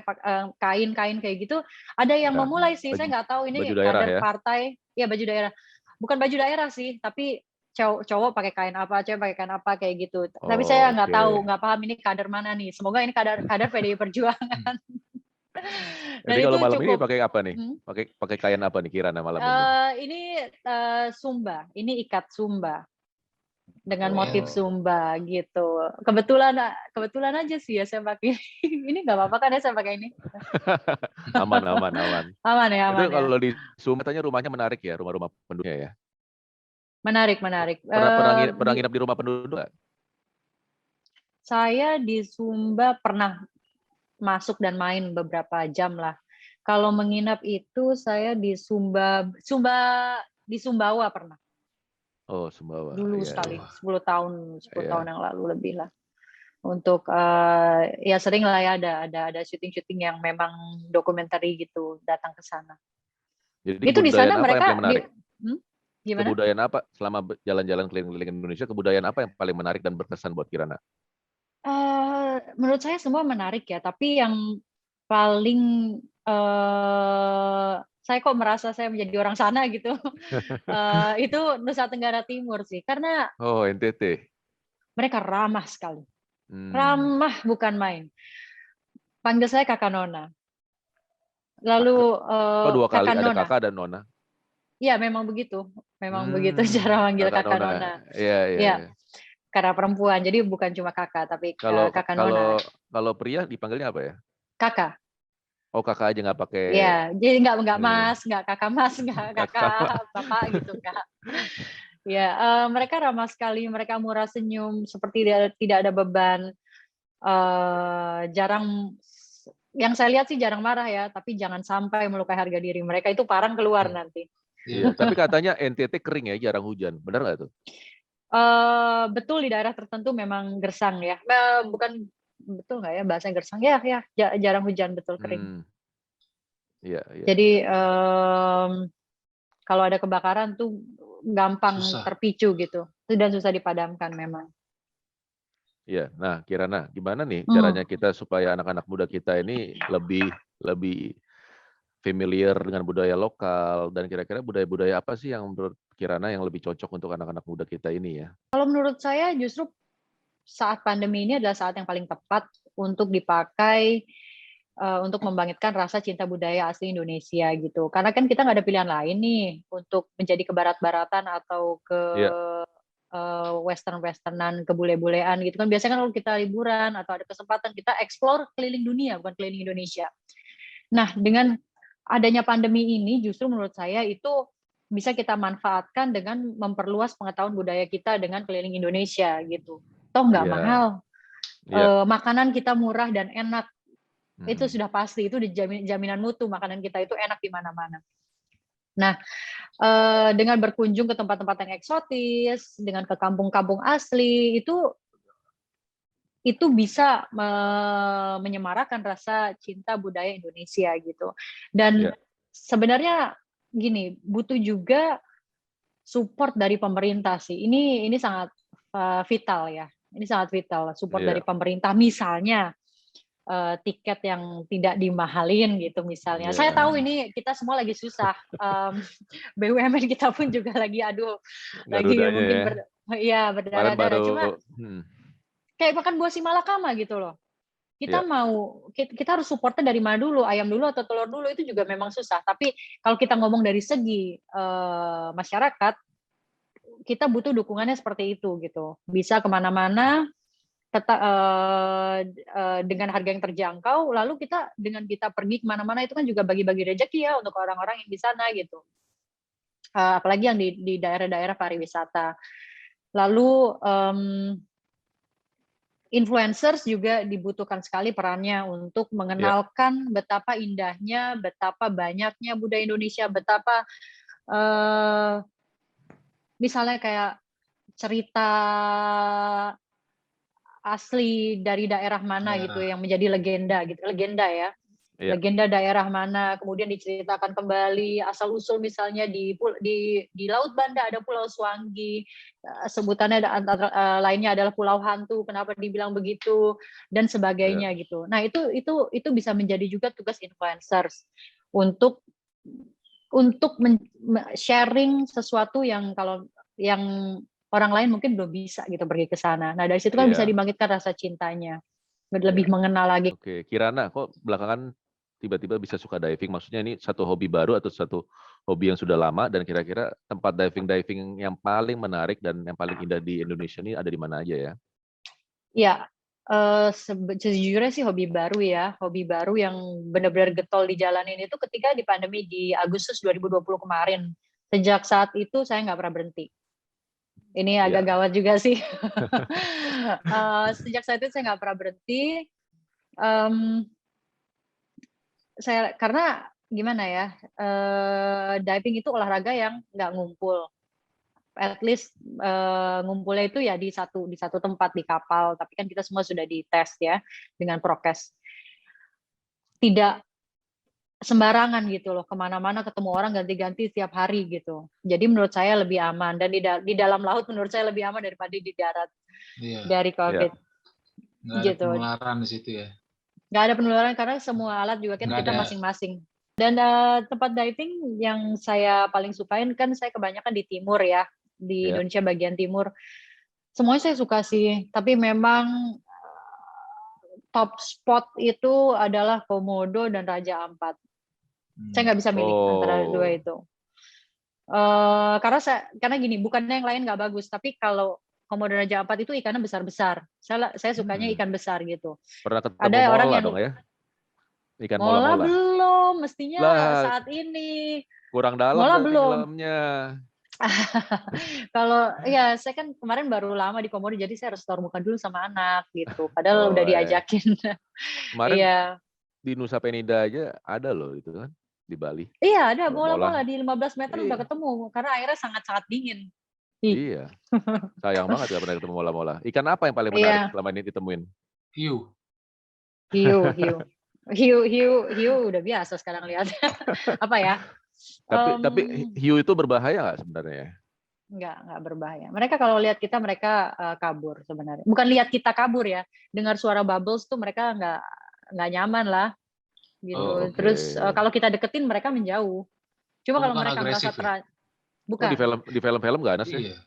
kain-kain kayak gitu, ada yang memulai sih. Saya nggak tahu ini kader partai, ya baju daerah, bukan baju daerah sih, tapi cowok pakai kain apa, cewek pakai kain apa kayak gitu. Tapi saya nggak tahu, nggak paham ini kader mana nih. Semoga ini kader PDI Perjuangan. Jadi kalau malam ini pakai apa nih? Pakai kain apa nih Kirana malam ini? Ini Sumba, ini ikat Sumba. Dengan motif Sumba gitu. Kebetulan aja sih ya saya pakai. Ini nggak apa-apa kan ya saya pakai ini? Aman. Aman ya. Kalau di Sumba katanya rumahnya menarik ya, rumah-rumah penduduknya ya. Menarik. Pernah nginap di rumah penduduk nggak? Saya di Sumba pernah masuk dan main beberapa jam lah. Kalau menginap itu saya di di Sumbawa pernah. Oh, Sumbawa. Dulu sekali, 10 tahun yang lalu lebih lah. Untuk ya sering lah ya ada syuting yang memang dokumentari gitu datang ke sana. Jadi itu di sana mereka yang menarik? Gimana? Kebudayaan apa selama jalan-jalan keliling-keliling Indonesia, kebudayaan apa yang paling menarik dan berkesan buat Kirana? Menurut saya semua menarik ya, tapi yang paling saya kok merasa saya menjadi orang sana gitu. Itu Nusa Tenggara Timur sih, karena NTT. Mereka ramah sekali. Ramah bukan main. Panggil saya Kakak Nona. Lalu dua kali Kakak ada Nona. Kakak dan Nona. Iya, memang begitu. Begitu cara manggil Kakak Nona. Iya. Karena perempuan, jadi bukan cuma kakak, tapi Kakak Nona. Kalau pria dipanggilnya apa ya? Kakak. Oh, kakak aja nggak pakai. Iya, jadi nggak mas, nggak kakak mas, nggak kakak bapak gitu kak. Ya, mereka ramah sekali, mereka murah senyum, seperti tidak ada beban. Jarang, yang saya lihat sih jarang marah ya, tapi jangan sampai melukai harga diri mereka, itu parang keluar nanti. Iya, tapi katanya NTT kering ya, jarang hujan, benar nggak tuh? Betul, di daerah tertentu memang gersang ya. Bukan betul nggak ya bahasanya gersang? Ya, jarang hujan, betul, kering. Iya. Jadi kalau ada kebakaran tuh gampang terpicu gitu, dan susah dipadamkan memang. Iya, nah Kirana, gimana nih caranya kita supaya anak-anak muda kita ini lebih familiar dengan budaya lokal, dan kira-kira budaya-budaya apa sih yang menurut Kirana yang lebih cocok untuk anak-anak muda kita ini ya? Kalau menurut saya justru saat pandemi ini adalah saat yang paling tepat untuk dipakai untuk membangkitkan rasa cinta budaya asli Indonesia gitu. Karena kan kita nggak ada pilihan lain nih untuk menjadi ke barat-baratan atau ke western-westernan, kebule-bulean gitu kan. Biasanya kan kalau kita liburan atau ada kesempatan kita explore keliling dunia, bukan keliling Indonesia. Nah, dengan adanya pandemi ini justru menurut saya itu bisa kita manfaatkan dengan memperluas pengetahuan budaya kita dengan keliling Indonesia gitu. Toh nggak Iya. mahal, Iya. makanan kita murah dan enak. Itu Mm-mm. sudah pasti, itu jaminan mutu makanan kita itu enak di mana-mana. Nah, dengan berkunjung ke tempat-tempat yang eksotis, dengan ke kampung-kampung asli, itu bisa menyemarakan rasa cinta budaya Indonesia gitu. Dan Iya. sebenarnya gini, butuh juga support dari pemerintah sih. Ini sangat vital ya. Ini sangat vital, support dari Iya. pemerintah. Misalnya tiket yang tidak dimahalin gitu misalnya. Saya Iya. tahu ini kita semua lagi susah. BUMN kita pun juga lagi lagi Garudanya mungkin ya. Kemarin berdarah-darah. Cuma baru kayak makan buah si malakama gitu loh. Kita Iya. kita harus supportnya dari mana dulu, ayam dulu atau telur dulu, itu juga memang susah. Tapi kalau kita ngomong dari segi masyarakat, kita butuh dukungannya seperti itu gitu. Bisa kemana-mana, tetap dengan harga yang terjangkau, lalu dengan kita pergi kemana-mana itu kan juga bagi-bagi rezeki ya untuk orang-orang yang di sana gitu. Apalagi yang di daerah-daerah pariwisata. Lalu influencers juga dibutuhkan sekali perannya untuk mengenalkan betapa indahnya, betapa banyaknya budaya Indonesia, betapa misalnya kayak cerita asli dari daerah mana gitu yang menjadi legenda gitu, legenda ya. Iya. Legenda daerah mana, kemudian diceritakan kembali asal usul misalnya di Laut Banda ada Pulau Suanggi, sebutannya lainnya adalah Pulau Hantu, kenapa dibilang begitu dan sebagainya gitu. Nah, itu bisa menjadi juga tugas influencers untuk sharing sesuatu yang orang lain mungkin belum bisa gitu pergi ke sana. Nah, dari situ kan bisa dibangkitkan rasa cintanya. Lebih mengenal lagi. Oke, Kirana, kok belakangan tiba-tiba bisa suka diving? Maksudnya ini satu hobi baru atau satu hobi yang sudah lama, dan kira-kira tempat diving yang paling menarik dan yang paling indah di Indonesia ini ada di mana aja ya? Ya, sejujurnya sih hobi baru ya. Hobi baru yang benar-benar getol dijalanin itu ketika di pandemi di Agustus 2020 kemarin. Sejak saat itu saya nggak pernah berhenti. Ini agak gawat juga sih. Sejak saat itu saya nggak pernah berhenti. Karena gimana ya, diving itu olahraga yang nggak ngumpul. At least ngumpulnya itu ya di satu tempat di kapal, tapi kan kita semua sudah dites ya dengan prokes. Tidak sembarangan gitu loh, kemana-mana ketemu orang ganti-ganti setiap hari gitu. Jadi menurut saya lebih aman, dan di dalam laut menurut saya lebih aman daripada di darat. Dari COVID. Nggak ada penularan di situ ya? Nggak ada penularan karena semua alat juga kan kita masing-masing. Dan tempat diving yang saya paling sukain kan saya kebanyakan di timur ya, di Indonesia bagian timur. Semuanya saya suka sih, tapi memang top spot itu adalah Komodo dan Raja Ampat. Saya nggak bisa milih antara dua itu. Karena gini, bukannya yang lain nggak bagus, tapi kalau Komodo Raja Ampat itu ikannya besar-besar. Saya sukanya ikan besar gitu. Pernah ketemu ada orang yang dong ya? Ikan mola mola belum, mestinya saat ini. Kurang dalam mola belum. Kalau ya saya kan kemarin baru lama di Komodo, jadi saya harus taruh muka dulu sama anak gitu. Padahal udah diajakin. Kemarin di Nusa Penida aja ada loh itu kan, di Bali. Iya, ada mola-mola di 15 meter udah ketemu karena airnya sangat-sangat dingin. Iya. Sayang banget gak pernah ketemu mola-mola. Ikan apa yang paling menarik selama ini ditemuin? Hiu. Hiu udah biasa sekarang lihat. Apa ya? Tapi hiu itu berbahaya nggak sebenarnya? Nggak berbahaya. Mereka kalau lihat kita, mereka kabur sebenarnya. Bukan lihat kita kabur ya. Dengar suara bubbles tuh mereka nggak nyaman lah. Gitu. Terus kalau kita deketin mereka menjauh. Cuma kalau mereka merasa bukan. Di film-film nggak ada sih?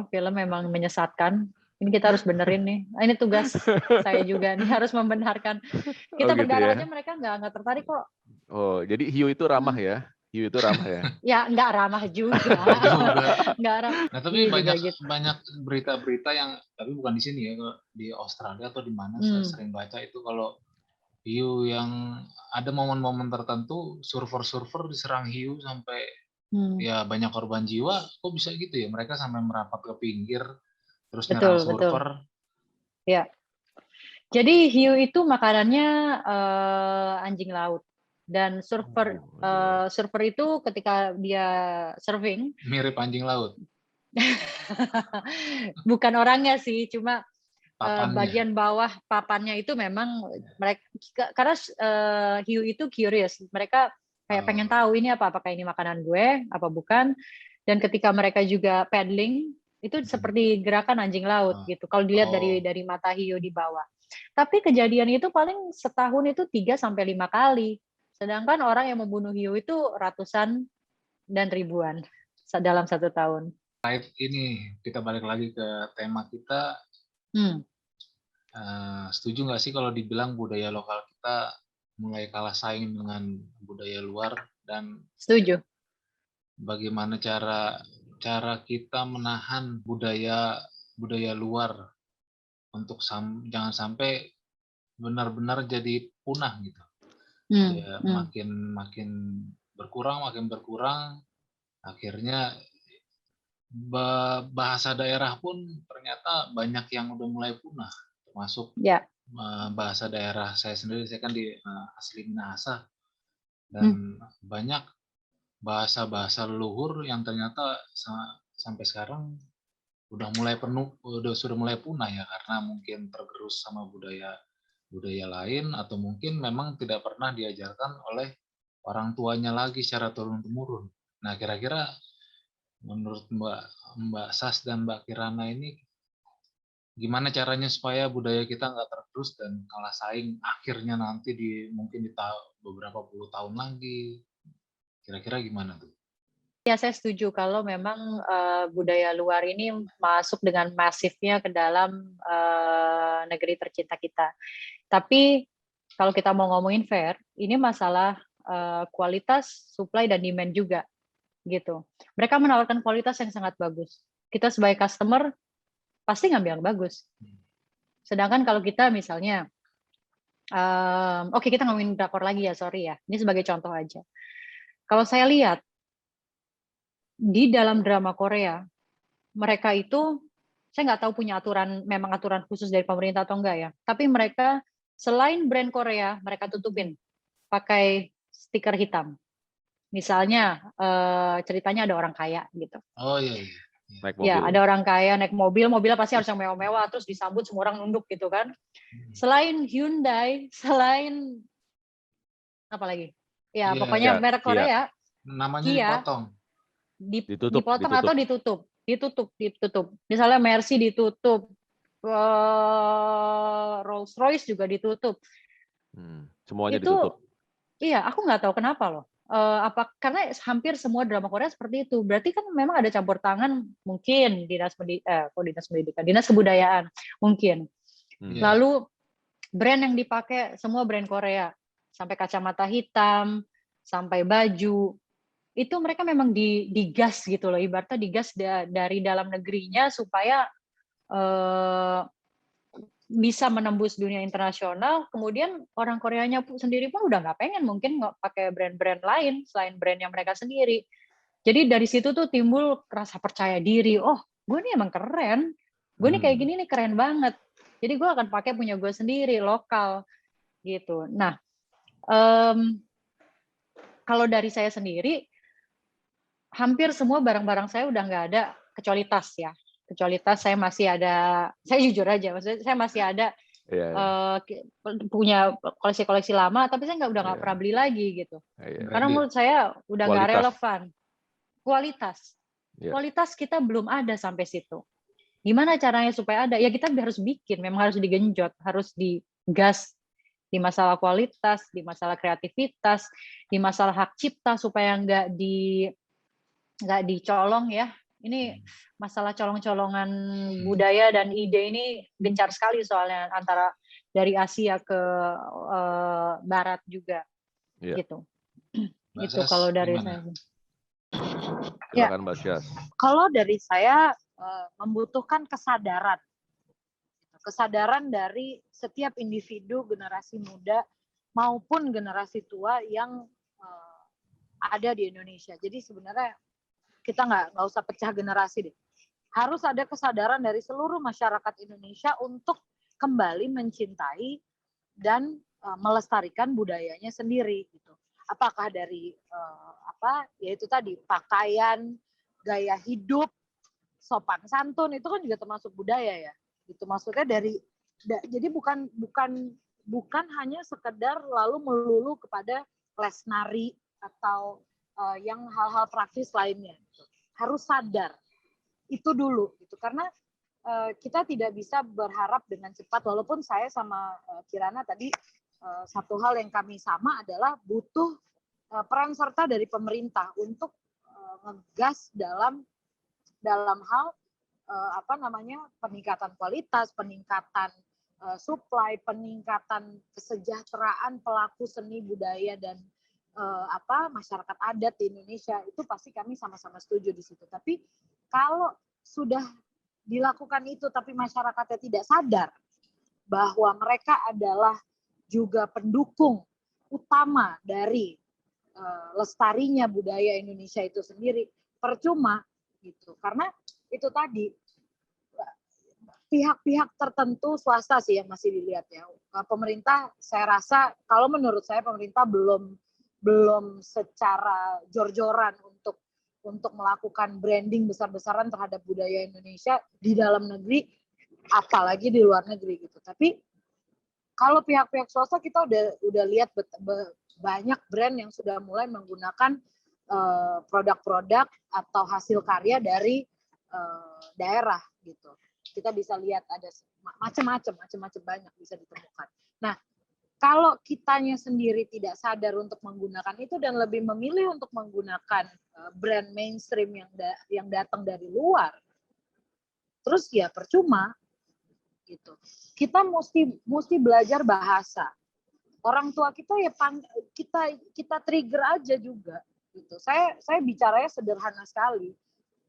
Film memang menyesatkan. Ini kita harus benerin nih. Ini tugas saya juga nih, harus membenarkan. Kita berdarah aja mereka nggak tertarik kok. Oh, jadi hiu itu ramah ya? Hiu itu ramah ya. Ya nggak ramah juga, juga. nggak ramah. Nah, tapi Hiu juga banyak gitu. banyak berita-berita yang tapi bukan di sini ya, kalau di Australia atau di mana saya sering baca itu kalau hiu yang ada momen-momen tertentu surfer-surfer diserang hiu sampai ya banyak korban jiwa. Kok bisa gitu ya? Mereka sampai merapat ke pinggir terus nyerang Betul, betul. surfer. Ya. Jadi hiu itu makanannya anjing laut. Dan surfer surfer itu ketika dia surfing Mirip anjing laut. bukan orangnya sih, cuma Papannya. bagian bawah papannya itu memang mereka, karena hiu itu curious, mereka kayak pengen tahu ini apa, apakah ini makanan gue apa bukan. Dan ketika mereka juga paddling itu seperti gerakan anjing laut gitu kalau dilihat dari mata hiu di bawah. Tapi kejadian itu paling setahun itu 3-5 kali. Sedangkan orang yang membunuh hiu itu ratusan dan ribuan dalam 1 tahun. Ini kita balik lagi ke tema kita. Setuju nggak sih kalau dibilang budaya lokal kita mulai kalah saing dengan budaya luar, dan setuju. Bagaimana cara kita menahan budaya luar untuk jangan sampai benar-benar jadi punah gitu. Ya, makin berkurang, akhirnya bahasa daerah pun ternyata banyak yang udah mulai punah, termasuk bahasa daerah saya sendiri. Saya kan di asli Minahasa, dan banyak bahasa-bahasa leluhur yang ternyata sampai sekarang sudah mulai punah ya, karena mungkin tergerus sama budaya lain, atau mungkin memang tidak pernah diajarkan oleh orang tuanya lagi secara turun-temurun. Nah, kira-kira menurut Mbak Sas dan Mbak Kirana ini gimana caranya supaya budaya kita nggak tergerus dan kalah saing akhirnya nanti mungkin di beberapa puluh tahun lagi? Kira-kira gimana tuh? Ya, saya setuju kalau memang budaya luar ini masuk dengan masifnya ke dalam negeri tercinta kita. Tapi kalau kita mau ngomongin fair, ini masalah kualitas, supply, dan demand juga, gitu. Mereka menawarkan kualitas yang sangat bagus. Kita sebagai customer pasti ngambil yang bagus. Sedangkan kalau kita misalnya, oke, kita ngomongin drakor lagi ya, sorry ya. Ini sebagai contoh aja. Kalau saya lihat di dalam drama Korea, mereka itu, saya nggak tahu punya memang aturan khusus dari pemerintah atau enggak ya, tapi mereka selain brand Korea, mereka tutupin pakai stiker hitam. Misalnya ceritanya ada orang kaya gitu. Oh iya. Naik mobil. Ya, ada orang kaya naik mobilnya pasti harus yang mewah-mewah, terus disambut semua orang nunduk gitu kan. Selain Hyundai, selain apa lagi? Ya, pokoknya merek Korea. Namanya Kia, dipotong atau ditutup. Misalnya Mercy ditutup, Rolls Royce juga ditutup. Semuanya ditutup. Iya, aku nggak tahu kenapa loh. Karena hampir semua drama Korea seperti itu. Berarti kan memang ada campur tangan, mungkin dinas pendidikan, dinas kebudayaan mungkin. Lalu brand yang dipakai semua brand Korea, sampai kacamata hitam, sampai baju, itu mereka memang digas gitu loh, ibaratnya digas dari dalam negerinya supaya bisa menembus dunia internasional. Kemudian orang Koreanya sendiri pun udah nggak pengen mungkin nggak pakai brand-brand lain selain brandnya mereka sendiri. Jadi dari situ tuh timbul rasa percaya diri. Oh, gue nih emang keren. Gue nih kayak gini nih keren banget. Jadi gue akan pakai punya gue sendiri, lokal gitu. Nah, kalau dari saya sendiri, hampir semua barang-barang saya udah nggak ada, kecuali tas ya. Kecuali tas saya masih ada, saya jujur aja, maksudnya saya masih ada punya koleksi-koleksi lama, tapi saya udah nggak pernah beli lagi gitu. Karena menurut saya udah nggak relevan. Kualitas kita belum ada sampai situ. Gimana caranya supaya ada? Ya kita harus bikin, memang harus digenjot, harus digas di masalah kualitas, di masalah kreativitas, di masalah hak cipta supaya nggak dicolong ya. Ini masalah colong-colongan budaya dan ide ini gencar sekali soalnya antara dari Asia ke Barat juga, gitu. Mbak Itu Syas kalau dari gimana? saya. Ya. Silakan Mbak Syas. Kalau dari saya membutuhkan kesadaran. Kesadaran dari setiap individu generasi muda maupun generasi tua yang ada di Indonesia. Jadi sebenarnya kita nggak usah pecah generasi deh. Harus ada kesadaran dari seluruh masyarakat Indonesia untuk kembali mencintai dan melestarikan budayanya sendiri gitu. Apakah dari yaitu tadi pakaian, gaya hidup, sopan santun itu kan juga termasuk budaya ya. Itu maksudnya jadi bukan hanya sekedar lalu melulu kepada les nari atau yang hal-hal praktis lainnya. Harus sadar itu dulu gitu, karena kita tidak bisa berharap dengan cepat, walaupun saya sama Kirana tadi satu hal yang kami sama adalah butuh peran serta dari pemerintah untuk ngegas dalam hal peningkatan kualitas, peningkatan supply, peningkatan kesejahteraan pelaku seni budaya dan masyarakat adat di Indonesia. Itu pasti kami sama-sama setuju di situ. Tapi kalau sudah dilakukan itu tapi masyarakatnya tidak sadar bahwa mereka adalah juga pendukung utama dari lestarinya budaya Indonesia itu sendiri, percuma gitu. Karena itu tadi pihak-pihak tertentu swasta sih yang masih dilihat ya. Pemerintah saya rasa, kalau menurut saya pemerintah belum secara jor-joran untuk melakukan branding besar-besaran terhadap budaya Indonesia di dalam negeri, apalagi di luar negeri gitu. Tapi kalau pihak-pihak swasta kita udah lihat banyak brand yang sudah mulai menggunakan produk-produk atau hasil karya dari daerah gitu. Kita bisa lihat ada macam-macam banyak bisa ditemukan. Nah, kalau kitanya sendiri tidak sadar untuk menggunakan itu dan lebih memilih untuk menggunakan brand mainstream yang datang dari luar, terus ya percuma gitu. Kita mesti belajar bahasa. Orang tua kita ya kita trigger aja juga gitu. Saya bicaranya sederhana sekali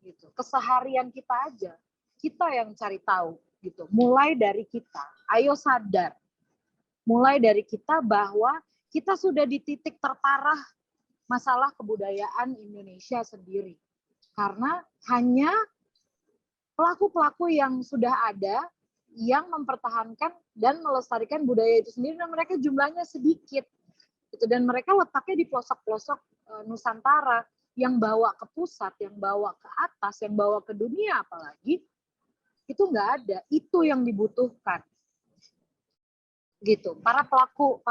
gitu. Keseharian kita aja, kita yang cari tahu gitu. Mulai dari kita, ayo sadar. Mulai dari kita bahwa kita sudah di titik terparah masalah kebudayaan Indonesia sendiri. Karena hanya pelaku-pelaku yang sudah ada yang mempertahankan dan melestarikan budaya itu sendiri, dan mereka jumlahnya sedikit. Gitu. Dan mereka letaknya di pelosok-pelosok Nusantara, yang bawa ke pusat, yang bawa ke atas, yang bawa ke dunia apalagi, itu nggak ada. Itu yang dibutuhkan. Gitu. Para pelaku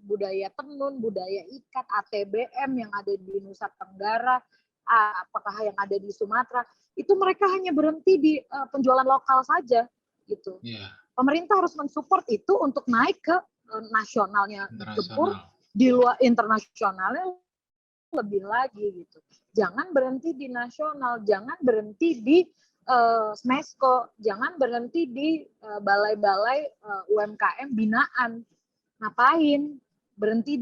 budaya tenun, budaya ikat, ATBM yang ada di Nusa Tenggara, apakah yang ada di Sumatera, itu mereka hanya berhenti di penjualan lokal saja gitu. Yeah. Pemerintah harus mensupport itu untuk naik ke nasionalnya, gempur di luar internasionalnya lebih lagi gitu. Jangan berhenti di nasional, jangan berhenti di SMESCO, jangan berhenti di balai-balai UMKM binaan. Ngapain? Berhenti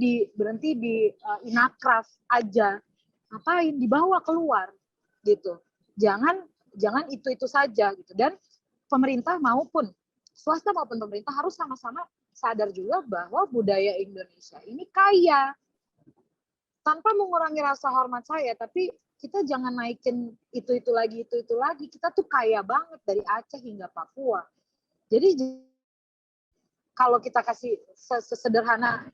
di Inakraf aja. Ngapain? Dibawa keluar gitu. Jangan itu saja gitu. Dan pemerintah maupun swasta maupun pemerintah harus sama-sama sadar juga bahwa budaya Indonesia ini kaya. Tanpa mengurangi rasa hormat saya, tapi kita jangan naikin itu lagi. Kita tuh kaya banget dari Aceh hingga Papua. Jadi kalau kita kasih sesederhana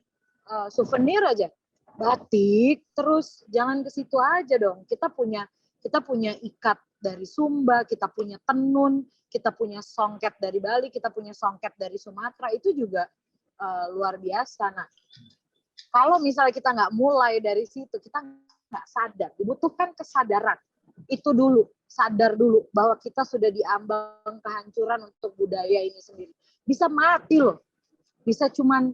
souvenir aja, batik, terus jangan ke situ aja dong. Kita punya ikat dari Sumba, kita punya tenun, kita punya songket dari Bali, kita punya songket dari Sumatera, itu juga luar biasa. Nah, kalau misalnya kita nggak mulai dari situ, kita nggak sadar. Dibutuhkan kesadaran. Itu dulu, sadar dulu bahwa kita sudah diambang kehancuran untuk budaya ini sendiri. Bisa mati loh. Bisa cuman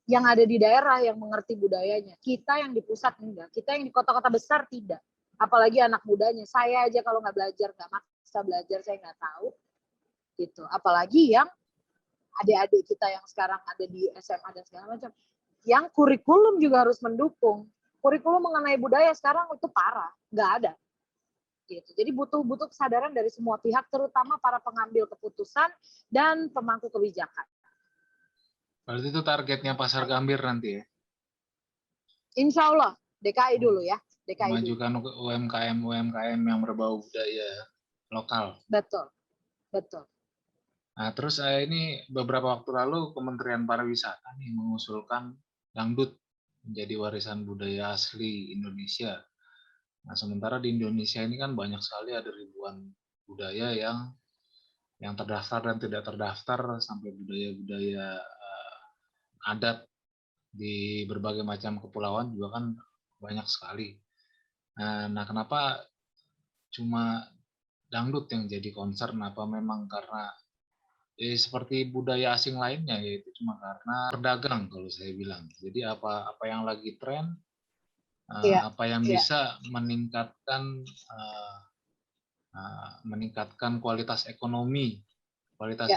yang ada di daerah yang mengerti budayanya. Kita yang di pusat enggak. Kita yang di kota-kota besar tidak. Apalagi anak mudanya. Saya aja kalau nggak belajar, nggak maksa belajar, saya nggak tahu. Gitu. Apalagi yang adik-adik kita yang sekarang ada di SMA dan segala macam, yang kurikulum juga harus mendukung. Kurikulum mengenai budaya sekarang itu parah, nggak ada. Gitu. Jadi butuh kesadaran dari semua pihak, terutama para pengambil keputusan dan pemangku kebijakan. Berarti itu targetnya Pasar Gambir nanti ya? Insya Allah DKI dulu ya. DKI dulu. Memajukan UMKM yang berbau budaya lokal. Betul, betul. Nah, terus ini beberapa waktu lalu Kementerian Pariwisata nih mengusulkan dangdut menjadi warisan budaya asli Indonesia. Nah, sementara di Indonesia ini kan banyak sekali ada ribuan budaya yang terdaftar dan tidak terdaftar, sampai budaya-budaya adat di berbagai macam kepulauan juga kan banyak sekali. Nah, kenapa cuma dangdut yang jadi concern? Apa memang karena seperti budaya asing lainnya, yaitu cuma karena perdagang kalau saya bilang. Jadi apa yang lagi tren, apa yang bisa meningkatkan kualitas ekonomi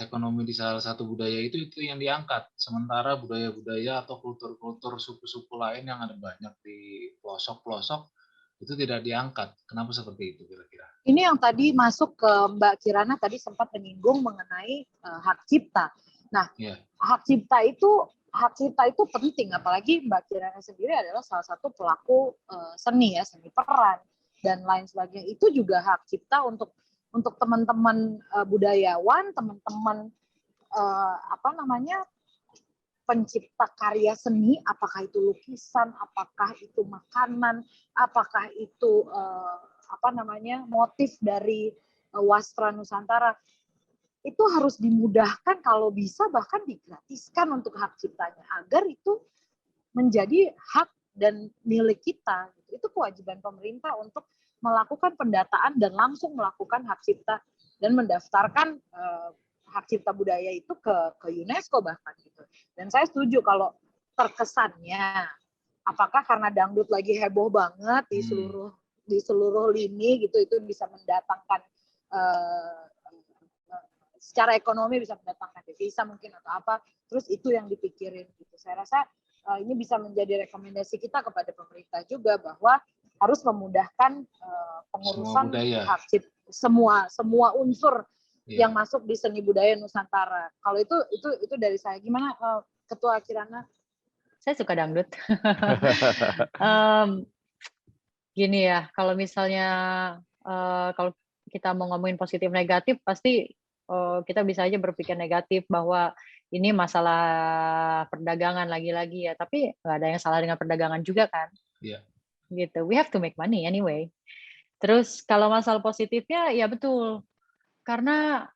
ekonomi di salah satu budaya itu yang diangkat. Sementara budaya-budaya atau kultur-kultur suku-suku lain yang ada banyak di pelosok-pelosok itu tidak diangkat. Kenapa seperti itu kira-kira? Ini yang tadi masuk ke Mbak Kirana tadi sempat menyinggung mengenai hak cipta. Nah, hak cipta itu penting, apalagi Mbak Kirana sendiri adalah salah satu pelaku seni ya, seni peran dan lain sebagainya. Itu juga hak cipta untuk teman-teman budayawan, teman-teman pencipta karya seni, apakah itu lukisan, apakah itu makanan, apakah itu motif dari wastra Nusantara, itu harus dimudahkan, kalau bisa bahkan digratiskan untuk hak ciptanya, agar itu menjadi hak dan milik kita. Itu kewajiban pemerintah untuk melakukan pendataan dan langsung melakukan hak cipta dan mendaftarkan hak cipta budaya itu ke UNESCO bahkan gitu. Dan saya setuju kalau terkesannya apakah karena dangdut lagi heboh banget di seluruh lini gitu, itu bisa mendatangkan secara ekonomi bisa mendatangkan devisa mungkin atau apa, terus itu yang dipikirin gitu. Saya rasa ini bisa menjadi rekomendasi kita kepada pemerintah juga, bahwa harus memudahkan pengurusan hak cipta semua unsur yang masuk di seni budaya Nusantara. Kalau itu dari saya. Gimana Ketua Kirana? Saya suka dangdut. Gini ya, kalau misalnya kalau kita mau ngomongin positif negatif, pasti kita bisa aja berpikir negatif bahwa ini masalah perdagangan lagi-lagi ya. Tapi nggak ada yang salah dengan perdagangan juga kan? Iya. Gitu. We have to make money anyway. Terus kalau masalah positifnya ya betul. Karena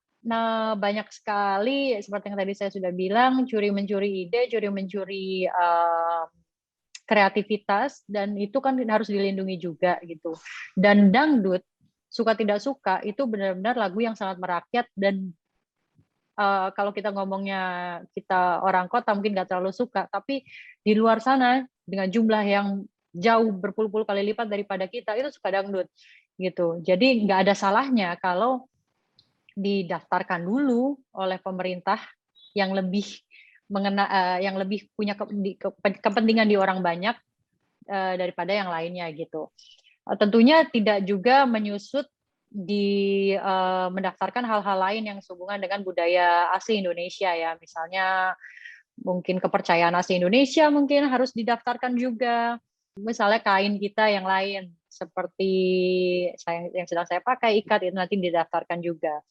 banyak sekali seperti yang tadi saya sudah bilang, curi-mencuri ide, curi-mencuri kreativitas, dan itu kan harus dilindungi juga gitu. Dan dangdut, suka tidak suka, itu benar-benar lagu yang sangat merakyat, dan kalau kita ngomongnya kita orang kota mungkin nggak terlalu suka, tapi di luar sana dengan jumlah yang jauh berpuluh-puluh kali lipat daripada kita itu suka dangdut gitu. Jadi nggak ada salahnya kalau didaftarkan dulu oleh pemerintah yang lebih yang lebih punya kepentingan di orang banyak daripada yang lainnya gitu. Tentunya tidak juga menyusut di mendaftarkan hal-hal lain yang sehubungan dengan budaya asli Indonesia ya, misalnya mungkin kepercayaan asli Indonesia mungkin harus didaftarkan juga. Misalnya kain kita yang lain seperti yang sedang saya pakai, ikat, itu nanti didaftarkan juga.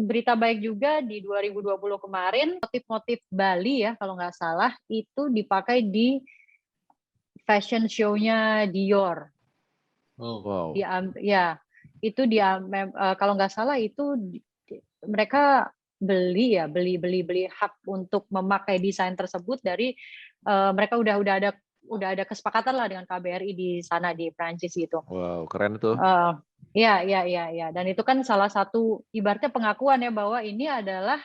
Berita baik juga di 2020 kemarin, motif-motif Bali ya kalau nggak salah itu dipakai di fashion show-nya Dior. Oh, wow. Itu kalau nggak salah itu mereka beli hak untuk memakai desain tersebut dari mereka udah ada kesepakatan lah dengan KBRI di sana di Prancis gitu. Wow, keren tuh. Iya. Dan itu kan salah satu ibaratnya pengakuan ya bahwa ini adalah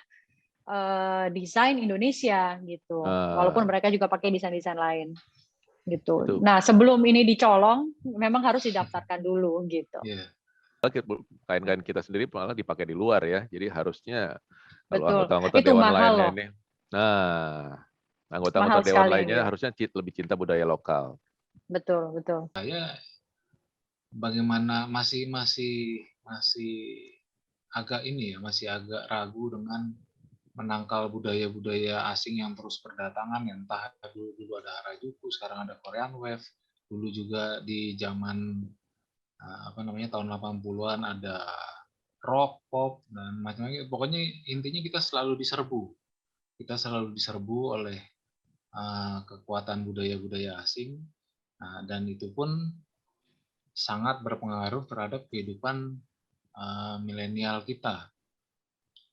desain Indonesia gitu. Walaupun mereka juga pakai desain-desain lain gitu. Itu. Nah, sebelum ini dicolong memang harus didaftarkan dulu gitu. Yeah. Kain-kain kita sendiri malah dipakai di luar ya. Jadi harusnya Kalau betul. anggota-anggota Itu dewan mahal lainnya loh, ini, nah, anggota-anggota mahal dewan sekali lainnya gitu. harusnya lebih cinta budaya lokal. Betul, betul. Saya bagaimana masih agak ini ya, masih agak ragu dengan menangkal budaya-budaya asing yang terus berdatangan, yang entah dulu ada Harajuku, sekarang ada Korean Wave, dulu juga di zaman apa namanya tahun 80-an ada rock, pop dan macam-macam. Pokoknya intinya kita selalu diserbu. Kita selalu diserbu oleh kekuatan budaya-budaya asing, dan itu pun sangat berpengaruh terhadap kehidupan milenial kita.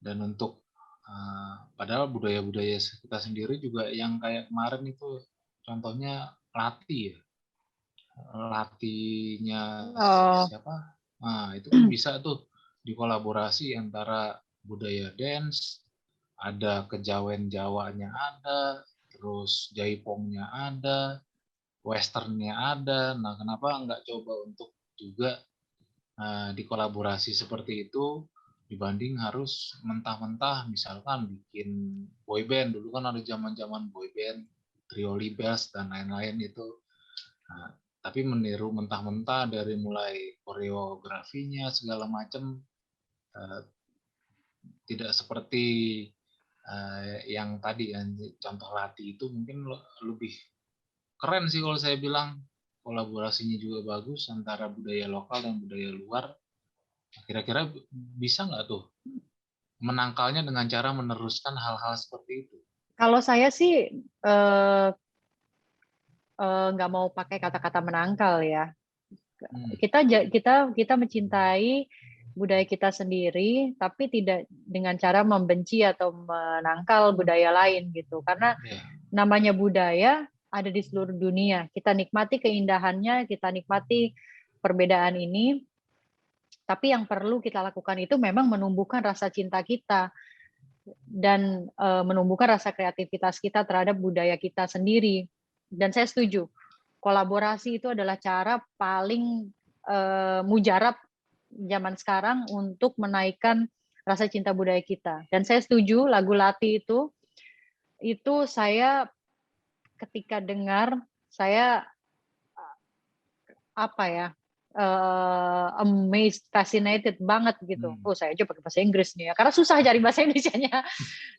Dan untuk padahal budaya-budaya kita sendiri juga yang kayak kemarin itu contohnya Lati ya. Latinya Oh, siapa? Nah, itu kan bisa tuh dikolaborasi antara budaya dance, ada kejawen Jawanya ada, terus jaipongnya ada, westernnya ada. Nah, kenapa nggak coba untuk juga dikolaborasi seperti itu dibanding harus mentah-mentah misalkan bikin boyband. Dulu kan ada zaman-zaman boyband, trio Libas dan lain-lain itu. Nah, tapi meniru mentah-mentah dari mulai koreografinya segala macam tidak seperti yang tadi yang contoh Lati itu mungkin lebih keren sih kalau saya bilang. Kolaborasinya juga bagus antara budaya lokal dan budaya luar. Kira-kira bisa nggak tuh menangkalnya dengan cara meneruskan hal-hal seperti itu? kalau saya sih nggak mau pakai kata-kata menangkal ya. Kita mencintai budaya kita sendiri, tapi tidak dengan cara membenci atau menangkal budaya lain gitu. Karena namanya budaya ada di seluruh dunia. Kita nikmati keindahannya, kita nikmati perbedaan ini. Tapi yang perlu kita lakukan itu memang menumbuhkan rasa cinta kita dan menumbuhkan rasa kreativitas kita terhadap budaya kita sendiri. Dan saya setuju, kolaborasi itu adalah cara paling mujarab zaman sekarang untuk menaikkan rasa cinta budaya kita. Dan saya setuju lagu Lati itu saya ketika dengar saya apa ya amazed, fascinated banget gitu. Oh saya aja pakai bahasa Inggris nih ya, karena susah cari bahasa Indonesianya.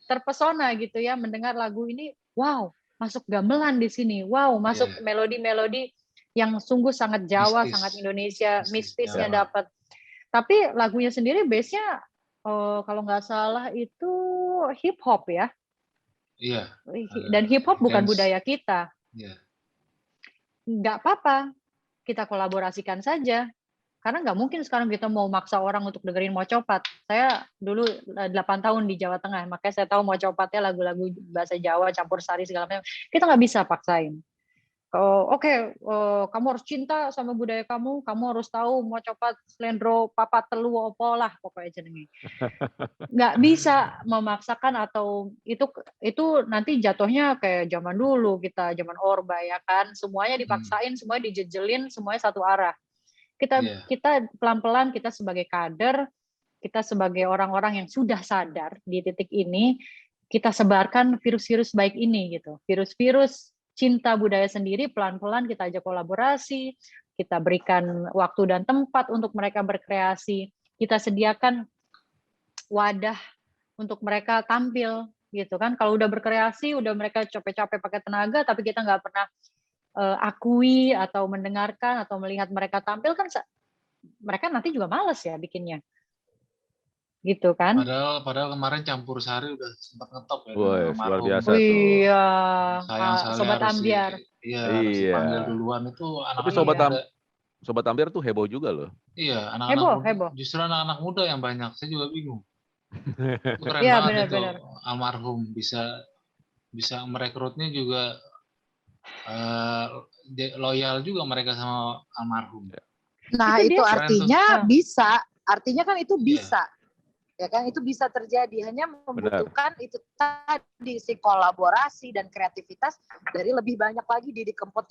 Terpesona gitu ya mendengar lagu ini. Wow, masuk gamelan di sini. Wow, masuk melodi-melodi yang sungguh sangat Jawa, sangat Indonesia, mistisnya dapat. Tapi lagunya sendiri base-nya kalau nggak salah itu hip hop ya. Iya. Dan hip hop bukan budaya kita. Iya. Nggak apa-apa, kita kolaborasikan saja. Karena nggak mungkin sekarang kita mau maksa orang untuk dengerin Mocopat. Saya dulu 8 tahun di Jawa Tengah, makanya saya tahu Mocopatnya lagu-lagu bahasa Jawa, campur sari segala macam. Kita nggak bisa paksain. Oke, kamu harus cinta sama budaya kamu harus tahu Mocopat, Slendro, Papat, Telu, opo lah pokoknya jenenge. Nggak bisa memaksakan atau itu nanti jatuhnya kayak zaman dulu kita, zaman Orba ya kan, semuanya dipaksain, semuanya dijejelin, semuanya satu arah. Kita pelan-pelan, kita sebagai kader, kita sebagai orang-orang yang sudah sadar di titik ini, kita sebarkan virus-virus baik ini gitu. Virus-virus cinta budaya sendiri pelan-pelan kita ajak kolaborasi, kita berikan waktu dan tempat untuk mereka berkreasi, kita sediakan wadah untuk mereka tampil gitu kan. Kalau udah berkreasi, udah mereka capek-capek pakai tenaga, tapi kita nggak pernah akui atau mendengarkan atau melihat mereka tampil kan mereka nanti juga males ya bikinnya gitu kan. Padahal kemarin campur sari udah sempat ngetop ya. Wah, luar biasa tuh. Iya, Sobat Ambiar. Harus dipanggil duluan itu Tapi anak-anak Sobat Ambiar tuh heboh juga loh. Iya, anak-anak muda. Justru anak-anak muda yang banyak. Saya juga bingung. Itu keren banget itu almarhum bisa merekrutnya juga loyal juga mereka sama almarhum. Nah, itu artinya bisa, artinya kan itu bisa. Ya kan itu bisa terjadi, hanya membutuhkan itu tadi si kolaborasi dan kreativitas dari lebih banyak lagi Didi Kempot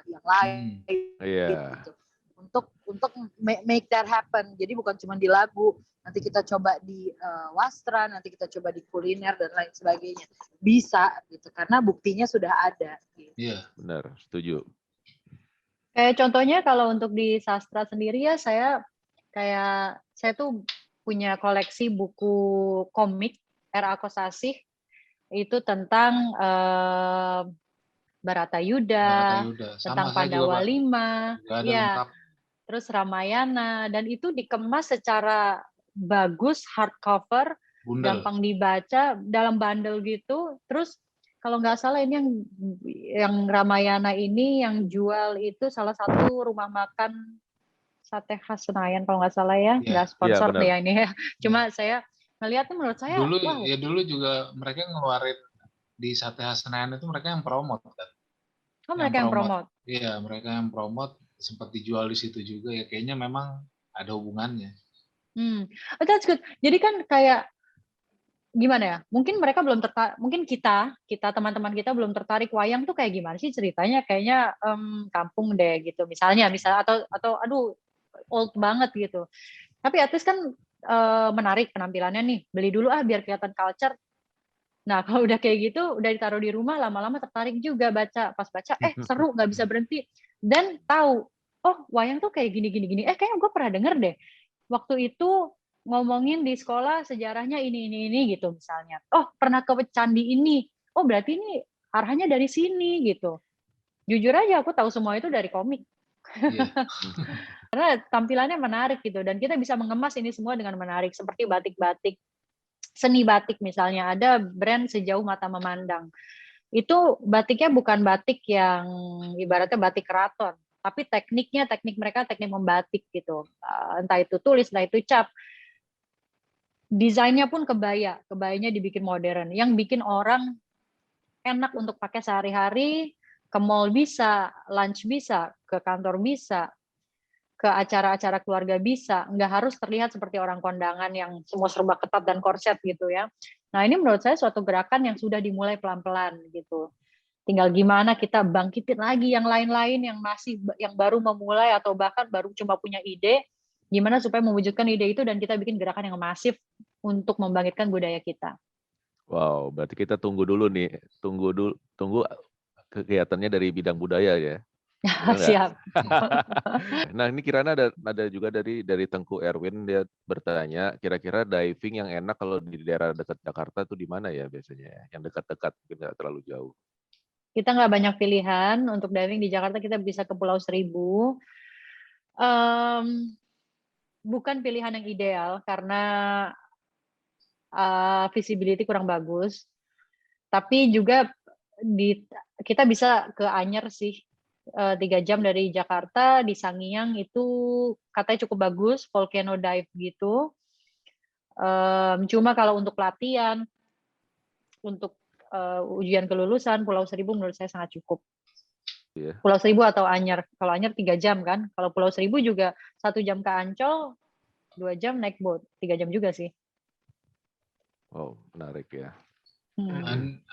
yang lain gitu. untuk make that happen. Jadi bukan cuma di lagu, nanti kita coba di wastra, nanti kita coba di kuliner dan lain sebagainya. Bisa gitu karena buktinya sudah ada. Gitu. Iya. Benar, setuju. Kayak contohnya kalau untuk di sastra sendiri ya saya tuh punya koleksi buku komik R.A. Kosasih itu tentang Baratayuda, tentang Pandawa V, ya, terus Ramayana, dan itu dikemas secara bagus, hardcover, gampang dibaca, dalam bundle gitu. Terus kalau nggak salah ini yang Ramayana ini yang jual itu salah satu rumah makan sate khas Senayan kalau nggak salah ya, nggak sponsor deh ini ya. Cuma saya ngeliatnya menurut saya, dulu juga mereka ngeluarin di sate khas Senayan itu mereka yang promote kan. Oh, mereka yang promote. Iya, mereka yang promote, sempat dijual di situ juga ya. Kayaknya memang ada hubungannya. Oh, that's good. Jadi kan kayak gimana ya? Mungkin mereka belum tertarik, mungkin kita teman-teman kita belum tertarik wayang tuh kayak gimana sih ceritanya? Kayaknya kampung deh gitu. Misalnya atau aduh old banget gitu. Tapi at least kan menarik penampilannya nih. Beli dulu biar kelihatan culture. Nah, kalau udah kayak gitu, udah ditaruh di rumah, lama-lama tertarik juga baca. Pas baca, seru, nggak bisa berhenti. Dan tahu, oh wayang tuh kayak gini. Kayaknya gue pernah denger deh. Waktu itu ngomongin di sekolah sejarahnya ini gitu misalnya. Oh, pernah ke candi ini. Oh, berarti ini arahnya dari sini gitu. Jujur aja aku tahu semua itu dari komik. Karena tampilannya menarik gitu. Dan kita bisa mengemas ini semua dengan menarik. Seperti batik-batik. Seni batik misalnya, ada brand Sejauh Mata Memandang. Itu batiknya bukan batik yang ibaratnya batik keraton, tapi teknik mereka teknik membatik gitu. Entah itu tulis, entah itu cap. Desainnya pun kebayanya dibikin modern, yang bikin orang enak untuk pakai sehari-hari, ke mall bisa, lunch bisa, ke kantor bisa, ke acara-acara keluarga bisa, nggak harus terlihat seperti orang kondangan yang semua serba ketat dan korset gitu ya. Nah ini menurut saya suatu gerakan yang sudah dimulai pelan-pelan gitu. Tinggal gimana kita bangkitin lagi yang lain-lain yang baru memulai atau bahkan baru cuma punya ide, gimana supaya mewujudkan ide itu dan kita bikin gerakan yang masif untuk membangkitkan budaya kita. Wow, berarti kita tunggu dulu nih, tunggu kegiatannya dari bidang budaya ya. Siap. Nah ini Kirana ada juga dari Tengku Erwin, dia bertanya kira-kira diving yang enak kalau di daerah dekat Jakarta tuh di mana ya biasanya ya? Yang dekat-dekat mungkin nggak terlalu jauh. Kita nggak banyak pilihan untuk diving di Jakarta, kita bisa ke Pulau Seribu. Bukan pilihan yang ideal karena visibility kurang bagus. Tapi juga kita bisa ke Anyer sih. 3 jam dari Jakarta, di Sangiang itu katanya cukup bagus, volcano dive gitu. Cuma kalau untuk pelatihan, untuk ujian kelulusan, Pulau Seribu menurut saya sangat cukup. Yeah. Pulau Seribu atau Anyer. Kalau Anyer 3 jam kan. Kalau Pulau Seribu juga 1 jam ke Ancol, 2 jam naik boat, 3 jam juga sih. Oh, menarik ya.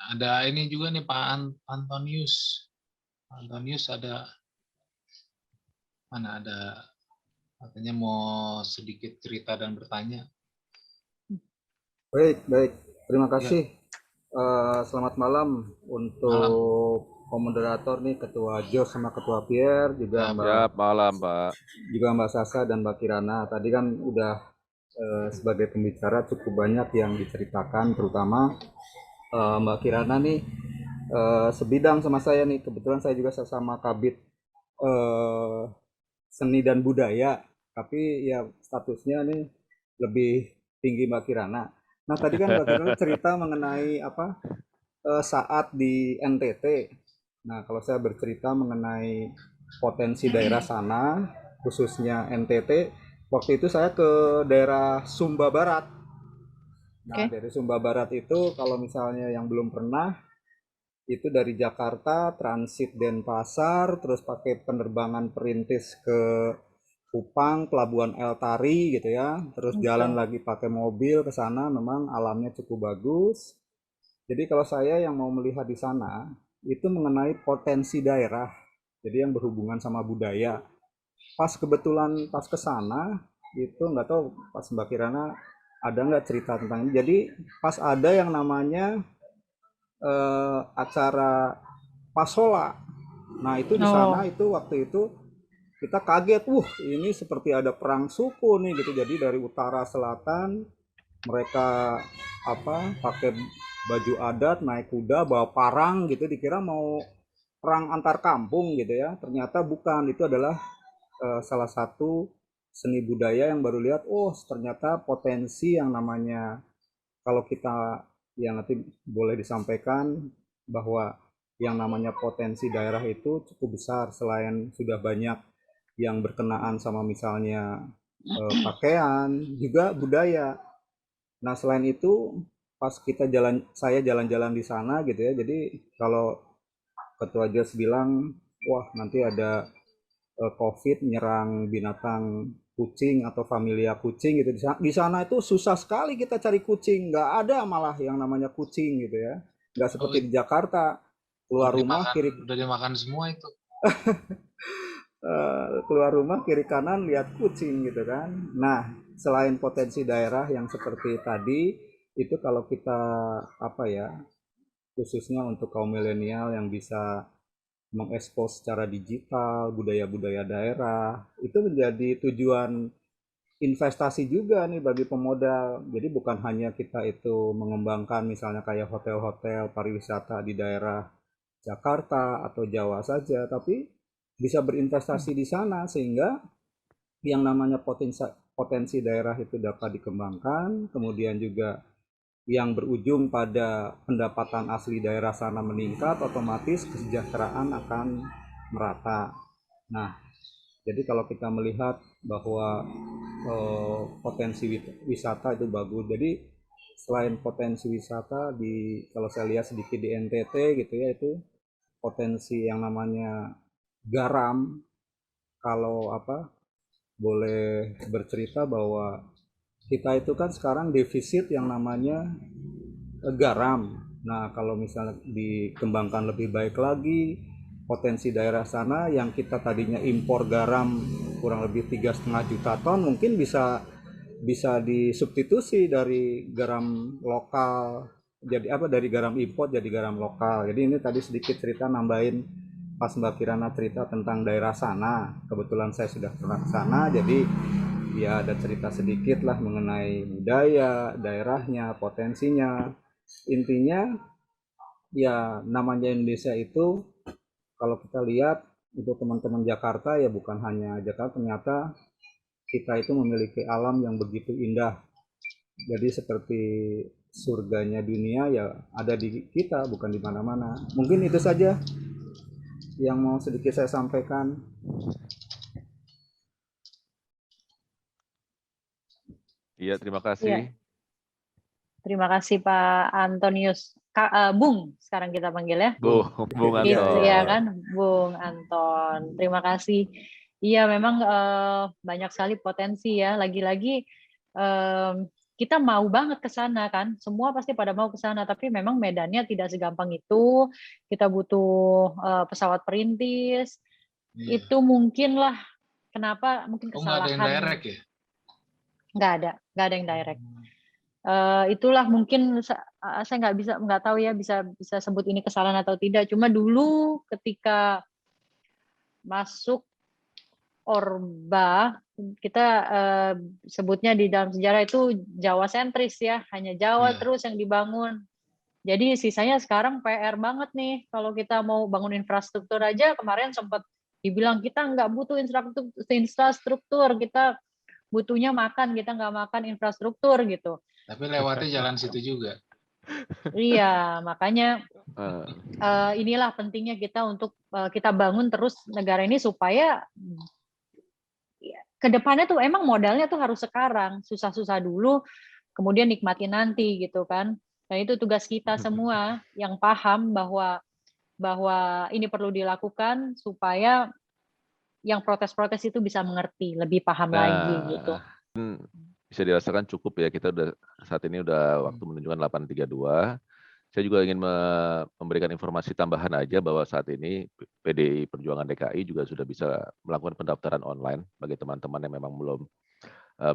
Ada ini juga nih Pak Antonius. Antonius ada katanya mau sedikit cerita dan bertanya. Baik. Terima kasih. Ya. Selamat malam untuk komoderator nih, Ketua Jos sama Ketua Pierre, juga malam Pak. Juga Mbak Sasa dan Mbak Kirana. Tadi kan udah sebagai pembicara cukup banyak yang diceritakan, terutama Mbak Kirana nih sebidang sama saya nih. Kebetulan saya juga sama Kabid Seni dan Budaya, tapi ya statusnya nih lebih tinggi Mbak Kirana. Nah tadi kan Mbak Kirana cerita mengenai saat di NTT. Nah kalau saya bercerita mengenai potensi daerah sana, khususnya NTT, waktu itu saya ke daerah Sumba Barat. Nah dari Sumba Barat itu kalau misalnya yang belum pernah, itu dari Jakarta transit Denpasar, terus pakai penerbangan perintis ke Kupang, Pelabuhan El Tari gitu ya, terus jalan lagi pakai mobil ke sana. Memang alamnya cukup bagus. Jadi kalau saya yang mau melihat di sana itu mengenai potensi daerah, jadi yang berhubungan sama budaya. pas kebetulan pas ke sana itu nggak tahu pas Mbak Kirana ada nggak cerita tentang ini. Jadi pas ada yang namanya acara Pasola. Nah itu di sana itu waktu itu kita kaget, ini seperti ada perang suku nih gitu. Jadi dari utara selatan mereka pakai baju adat, naik kuda, bawa parang gitu, dikira mau perang antar kampung gitu ya. Ternyata bukan, itu adalah salah satu seni budaya yang baru lihat, ternyata potensi yang namanya, kalau kita yang nanti boleh disampaikan bahwa yang namanya potensi daerah itu cukup besar, selain sudah banyak yang berkenaan sama misalnya pakaian, juga budaya. Nah selain itu pas saya jalan-jalan di sana gitu ya, jadi kalau Ketua Jas bilang, wah nanti ada COVID nyerang binatang kucing atau familia kucing gitu, di sana itu susah sekali kita cari kucing, nggak ada malah yang namanya kucing gitu ya, nggak seperti di Jakarta, keluar rumah udah dimakan semua itu. keluar rumah kiri kanan lihat kucing gitu kan. Nah selain potensi daerah yang seperti tadi itu, kalau kita khususnya untuk kaum milenial yang bisa mengekspos secara digital budaya-budaya daerah, itu menjadi tujuan investasi juga nih bagi pemodal. Jadi bukan hanya kita itu mengembangkan misalnya kayak hotel-hotel pariwisata di daerah Jakarta atau Jawa saja, tapi bisa berinvestasi di sana sehingga yang namanya potensi daerah itu dapat dikembangkan, kemudian juga yang berujung pada pendapatan asli daerah sana meningkat, otomatis kesejahteraan akan merata. Nah, jadi kalau kita melihat bahwa potensi wisata itu bagus, jadi selain potensi wisata kalau saya lihat sedikit di NTT gitu ya, itu potensi yang namanya garam. Kalau boleh bercerita bahwa kita itu kan sekarang defisit yang namanya garam. Nah kalau misalnya dikembangkan lebih baik lagi potensi daerah sana, yang kita tadinya impor garam kurang lebih 3,5 juta ton, mungkin bisa disubstitusi dari garam lokal, jadi dari garam impor jadi garam lokal. Jadi ini tadi sedikit cerita nambahin pas Mbak Kirana cerita tentang daerah sana, kebetulan saya sudah pernah ke sana, jadi ya ada cerita sedikit lah mengenai budaya daerahnya, potensinya. Intinya ya namanya Indonesia itu, kalau kita lihat untuk teman-teman Jakarta, ya bukan hanya Jakarta, ternyata kita itu memiliki alam yang begitu indah. Jadi seperti surganya dunia ya ada di kita, bukan di mana-mana. Mungkin itu saja yang mau sedikit saya sampaikan. Iya, terima kasih. Terima kasih Pak Antonius. Bung, sekarang kita panggil ya. Bung Anton. Iya kan, Bung Anton. Terima kasih. Iya, memang banyak sekali potensi ya. Lagi-lagi kita mau banget ke sana kan. Semua pasti pada mau ke sana, tapi memang medannya tidak segampang itu. Kita butuh pesawat perintis. Iya. Itu mungkinlah kenapa mungkin kesalahan. Nggak ada yang direct ya? Nggak ada yang direct. Itulah mungkin saya nggak tahu ya bisa sebut ini kesalahan atau tidak. Cuma dulu ketika masuk Orba, kita sebutnya di dalam sejarah itu Jawa sentris ya, hanya Jawa terus yang dibangun. Jadi sisanya sekarang PR banget nih, kalau kita mau bangun infrastruktur aja, kemarin sempat dibilang kita nggak butuh infrastruktur, kita butuhnya makan, kita nggak makan infrastruktur gitu. Tapi lewatnya jalan situ juga. Iya, makanya inilah pentingnya kita untuk kita bangun terus negara ini supaya kedepannya tuh emang modalnya tuh harus sekarang, susah-susah dulu, kemudian nikmati nanti gitu kan. Nah itu tugas kita semua yang paham bahwa ini perlu dilakukan supaya yang protes-protes itu bisa mengerti, lebih paham lagi gitu. Bisa dirasakan cukup ya, kita saat ini udah waktu menunjukkan 8.32. Saya juga ingin memberikan informasi tambahan aja bahwa saat ini PDI Perjuangan DKI juga sudah bisa melakukan pendaftaran online bagi teman-teman yang memang belum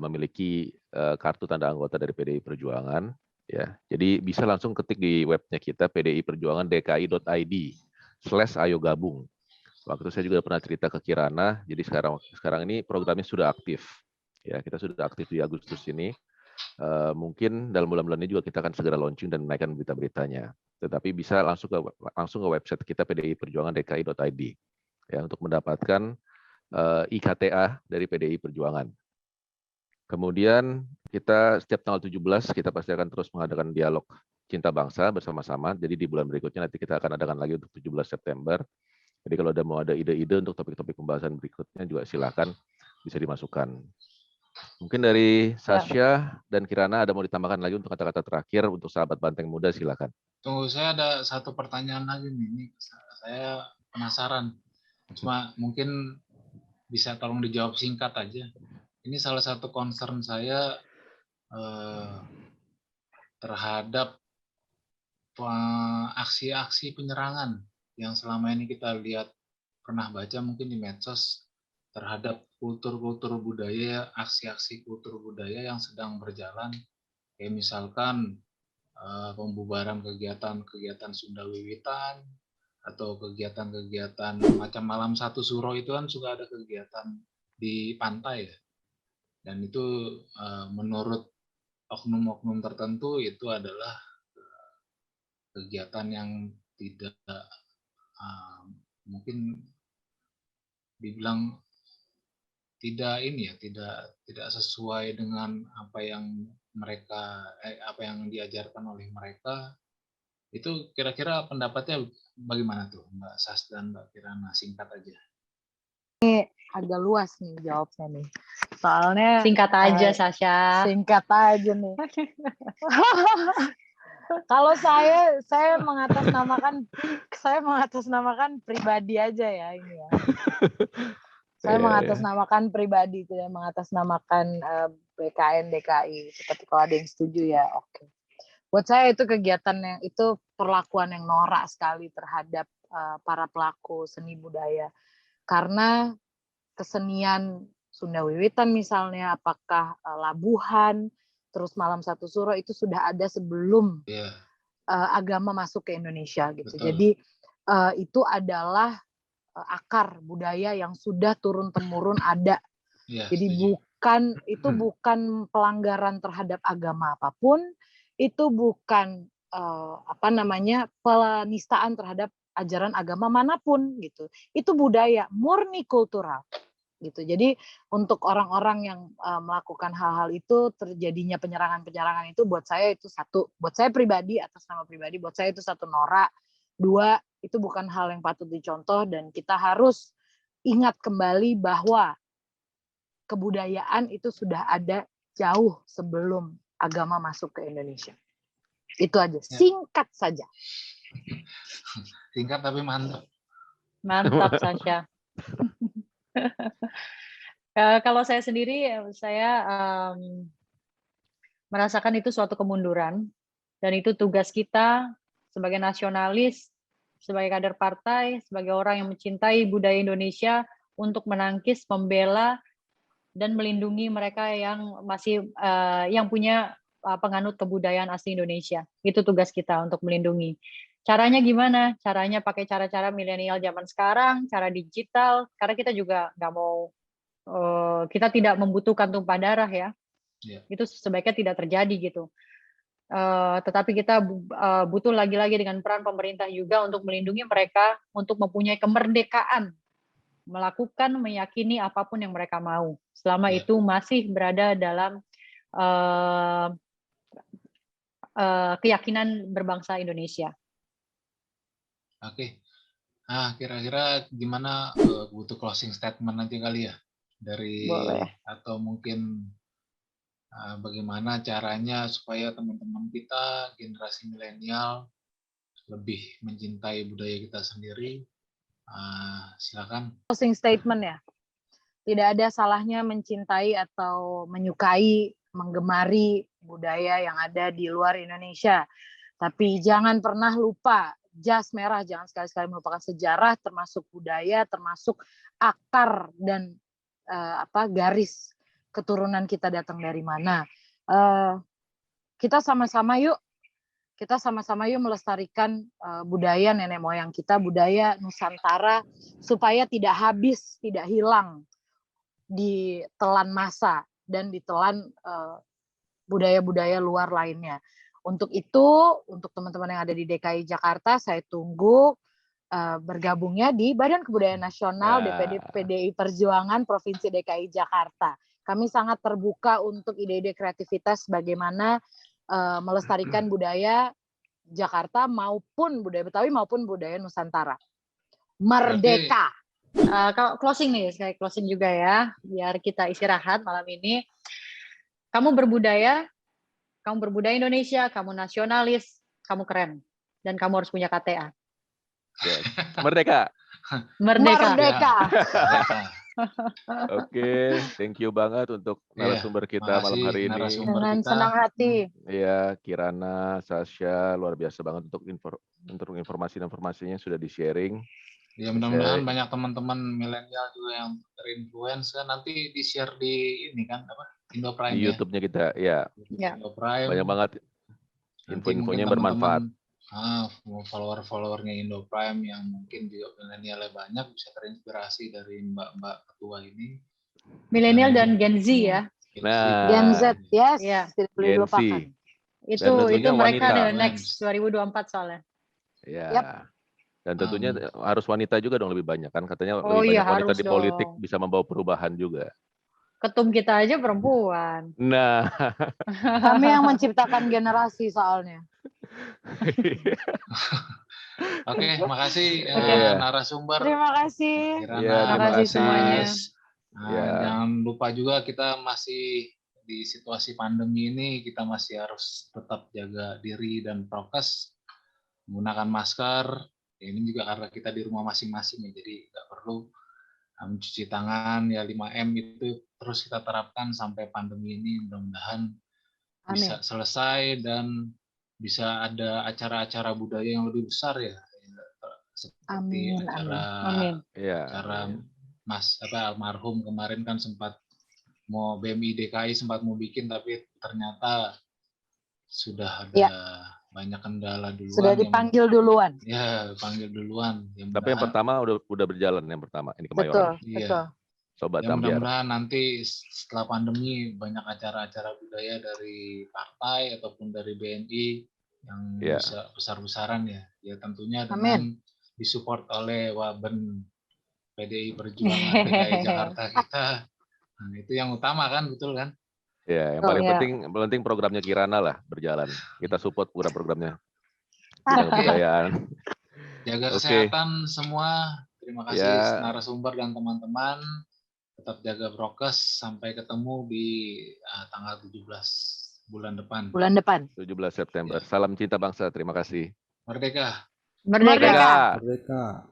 memiliki kartu tanda anggota dari PDI Perjuangan. Ya, jadi bisa langsung ketik di webnya kita pdiperjuangandki.id/ayo gabung. Waktu saya juga pernah cerita ke Kirana, jadi sekarang ini programnya sudah aktif. Ya, kita sudah aktif di Agustus ini. Mungkin dalam bulan-bulan ini juga kita akan segera launching dan menaikkan berita-beritanya. Tetapi bisa langsung ke website kita pdiperjuangandki.id ya untuk mendapatkan IKTA dari PDI Perjuangan. Kemudian kita setiap tanggal 17 kita pasti akan terus mengadakan dialog cinta bangsa bersama-sama. Jadi di bulan berikutnya nanti kita akan adakan lagi untuk 17 September. Jadi kalau mau ada ide-ide untuk topik-topik pembahasan berikutnya juga silakan bisa dimasukkan. Mungkin dari Sasha dan Kirana ada mau ditambahkan lagi untuk kata-kata terakhir untuk sahabat Banteng Muda, silakan. Tunggu, saya ada satu pertanyaan lagi nih. Ini saya penasaran. Cuma mungkin bisa tolong dijawab singkat aja. Ini salah satu concern saya terhadap aksi-aksi penyerangan yang selama ini kita lihat, pernah baca mungkin di medsos, terhadap kultur-kultur budaya, aksi-aksi kultur budaya yang sedang berjalan, kayak misalkan pembubaran kegiatan-kegiatan Sunda Wiwitan, atau kegiatan-kegiatan macam malam satu suro itu kan suka ada kegiatan di pantai ya, dan itu menurut oknum-oknum tertentu itu adalah kegiatan yang tidak mungkin dibilang tidak tidak sesuai dengan apa yang mereka apa yang diajarkan oleh mereka. Itu kira-kira pendapatnya bagaimana tuh Mbak Sas dan Mbak Kirana, singkat aja. Ini agak luas nih jawabnya nih. Soalnya Singkat aja, Sasha. Singkat aja nih. Kalau saya mengatasnamakan pribadi aja ya ini ya. Saya mengatasnamakan pribadi, tidak mengatasnamakan BKN DKI. Seperti kalau ada yang setuju ya oke. Buat saya itu kegiatan yang itu perlakuan yang norak sekali terhadap para pelaku seni budaya. Karena kesenian Sunda Wiwitan misalnya, apakah Labuhan, terus Malam Satu Suro itu sudah ada sebelum agama masuk ke Indonesia gitu. Betul. Jadi itu adalah akar budaya yang sudah turun-temurun ada. Jadi bukan pelanggaran terhadap agama apapun, itu bukan penistaan terhadap ajaran agama manapun gitu. Itu budaya murni kultural gitu. Jadi untuk orang-orang yang melakukan hal-hal itu, terjadinya penyerangan-penyerangan itu buat saya itu satu, buat saya pribadi atas nama pribadi, buat saya itu satu norak. Dua, itu bukan hal yang patut dicontoh dan kita harus ingat kembali bahwa kebudayaan itu sudah ada jauh sebelum agama masuk ke Indonesia. Itu aja, singkat saja. Singkat tapi mantap. Mantap, Sasha. Kalau saya sendiri, saya merasakan itu suatu kemunduran, dan itu tugas kita sebagai nasionalis, sebagai kader partai, sebagai orang yang mencintai budaya Indonesia untuk menangkis, membela, dan melindungi mereka yang masih yang punya penganut kebudayaan asli Indonesia. Itu tugas kita untuk melindungi. Caranya gimana? Caranya pakai cara-cara milenial zaman sekarang, cara digital, karena kita juga nggak mau, kita tidak membutuhkan tumpah darah ya. Itu sebaiknya tidak terjadi gitu. Tetapi kita butuh lagi-lagi dengan peran pemerintah juga untuk melindungi mereka, untuk mempunyai kemerdekaan, melakukan, meyakini apapun yang mereka mau, selama itu masih berada dalam keyakinan berbangsa Indonesia. Oke. Nah, kira-kira gimana, butuh closing statement nanti kali ya? Boleh. Atau mungkin bagaimana caranya supaya teman-teman kita generasi milenial lebih mencintai budaya kita sendiri. Silakan. Closing statement ya. Tidak ada salahnya mencintai atau menyukai, menggemari budaya yang ada di luar Indonesia. Tapi jangan pernah lupa jas merah, jangan sekali-sekali melupakan sejarah, termasuk budaya, termasuk akar dan garis keturunan kita datang dari mana. Kita sama-sama yuk melestarikan budaya nenek moyang kita, budaya Nusantara, supaya tidak habis, tidak hilang ditelan masa dan ditelan budaya-budaya luar lainnya. Untuk itu, untuk teman-teman yang ada di DKI Jakarta, saya tunggu bergabungnya di Badan Kebudayaan Nasional DPD PDI Perjuangan Provinsi DKI Jakarta. Kami sangat terbuka untuk ide-ide kreativitas bagaimana melestarikan budaya Jakarta maupun budaya Betawi maupun budaya Nusantara. Merdeka. Kalau closing nih, saya closing juga ya, biar kita istirahat malam ini. Kamu berbudaya Indonesia, kamu nasionalis, kamu keren, dan kamu harus punya KTA. Yes. Merdeka. Merdeka. Oke, thank you banget untuk narasumber kita malam hari ini. Dengan senang hati. Iya, Kirana, Sasha, luar biasa banget untuk informasi-informasinya sudah di-sharing. Ya, mudah-mudahan banyak teman-teman milenial juga yang terinfluence kan, nanti di-share di ini kan Indo Prime di YouTube-nya kita, ya. Indo Prime. Banyak banget info-infonya bermanfaat. Follower-followernya Indo Prime yang mungkin juga milenialnya banyak bisa terinspirasi dari mbak-mbak ketua ini. Milenial dan Gen Z ya. Nah, Gen Z, yes. Ya. Tidak boleh dilupakan. Itu mereka the next 2024 soalnya. Ya. Yep. Dan tentunya harus wanita juga dong lebih banyak kan, katanya lebih banyak wanita di politik bisa membawa perubahan juga. Ketum kita aja perempuan. Nah, kami yang menciptakan generasi soalnya. Oke, makasih narasumber. Terima kasih. Terima kasih semuanya. Jangan lupa juga kita masih di situasi pandemi ini, kita masih harus tetap jaga diri dan prokes, menggunakan masker. Ini juga karena kita di rumah masing-masing ya, jadi nggak perlu mencuci tangan ya, 5M itu terus kita terapkan sampai pandemi ini mudah-mudahan bisa selesai dan bisa ada acara-acara budaya yang lebih besar ya, seperti acara almarhum kemarin kan sempat mau BMI DKI sempat mau bikin tapi ternyata sudah ada banyak kendala duluan. Sudah dipanggil duluan. Ya, panggil duluan. Tapi yang pertama udah berjalan yang pertama ini Kemayoran. Betul. Sobat ya, Ambiar. Mudah-mudahan nanti setelah pandemi banyak acara-acara budaya dari partai ataupun dari BNI yang bisa besar-besaran ya. Ya tentunya dengan disupport oleh Waben PDI Perjuangan DKI Jakarta kita. Nah, itu yang utama kan, betul kan? Ya, yang paling penting programnya Kirana lah berjalan. Kita support program-programnya. Kebudayaan. Jaga kesehatan semua. Terima kasih narasumber dan teman-teman. Tetap jaga prokes. Sampai ketemu di tanggal 17 bulan depan. 17 September. Salam cinta bangsa. Terima kasih. Merdeka. Merdeka. Merdeka.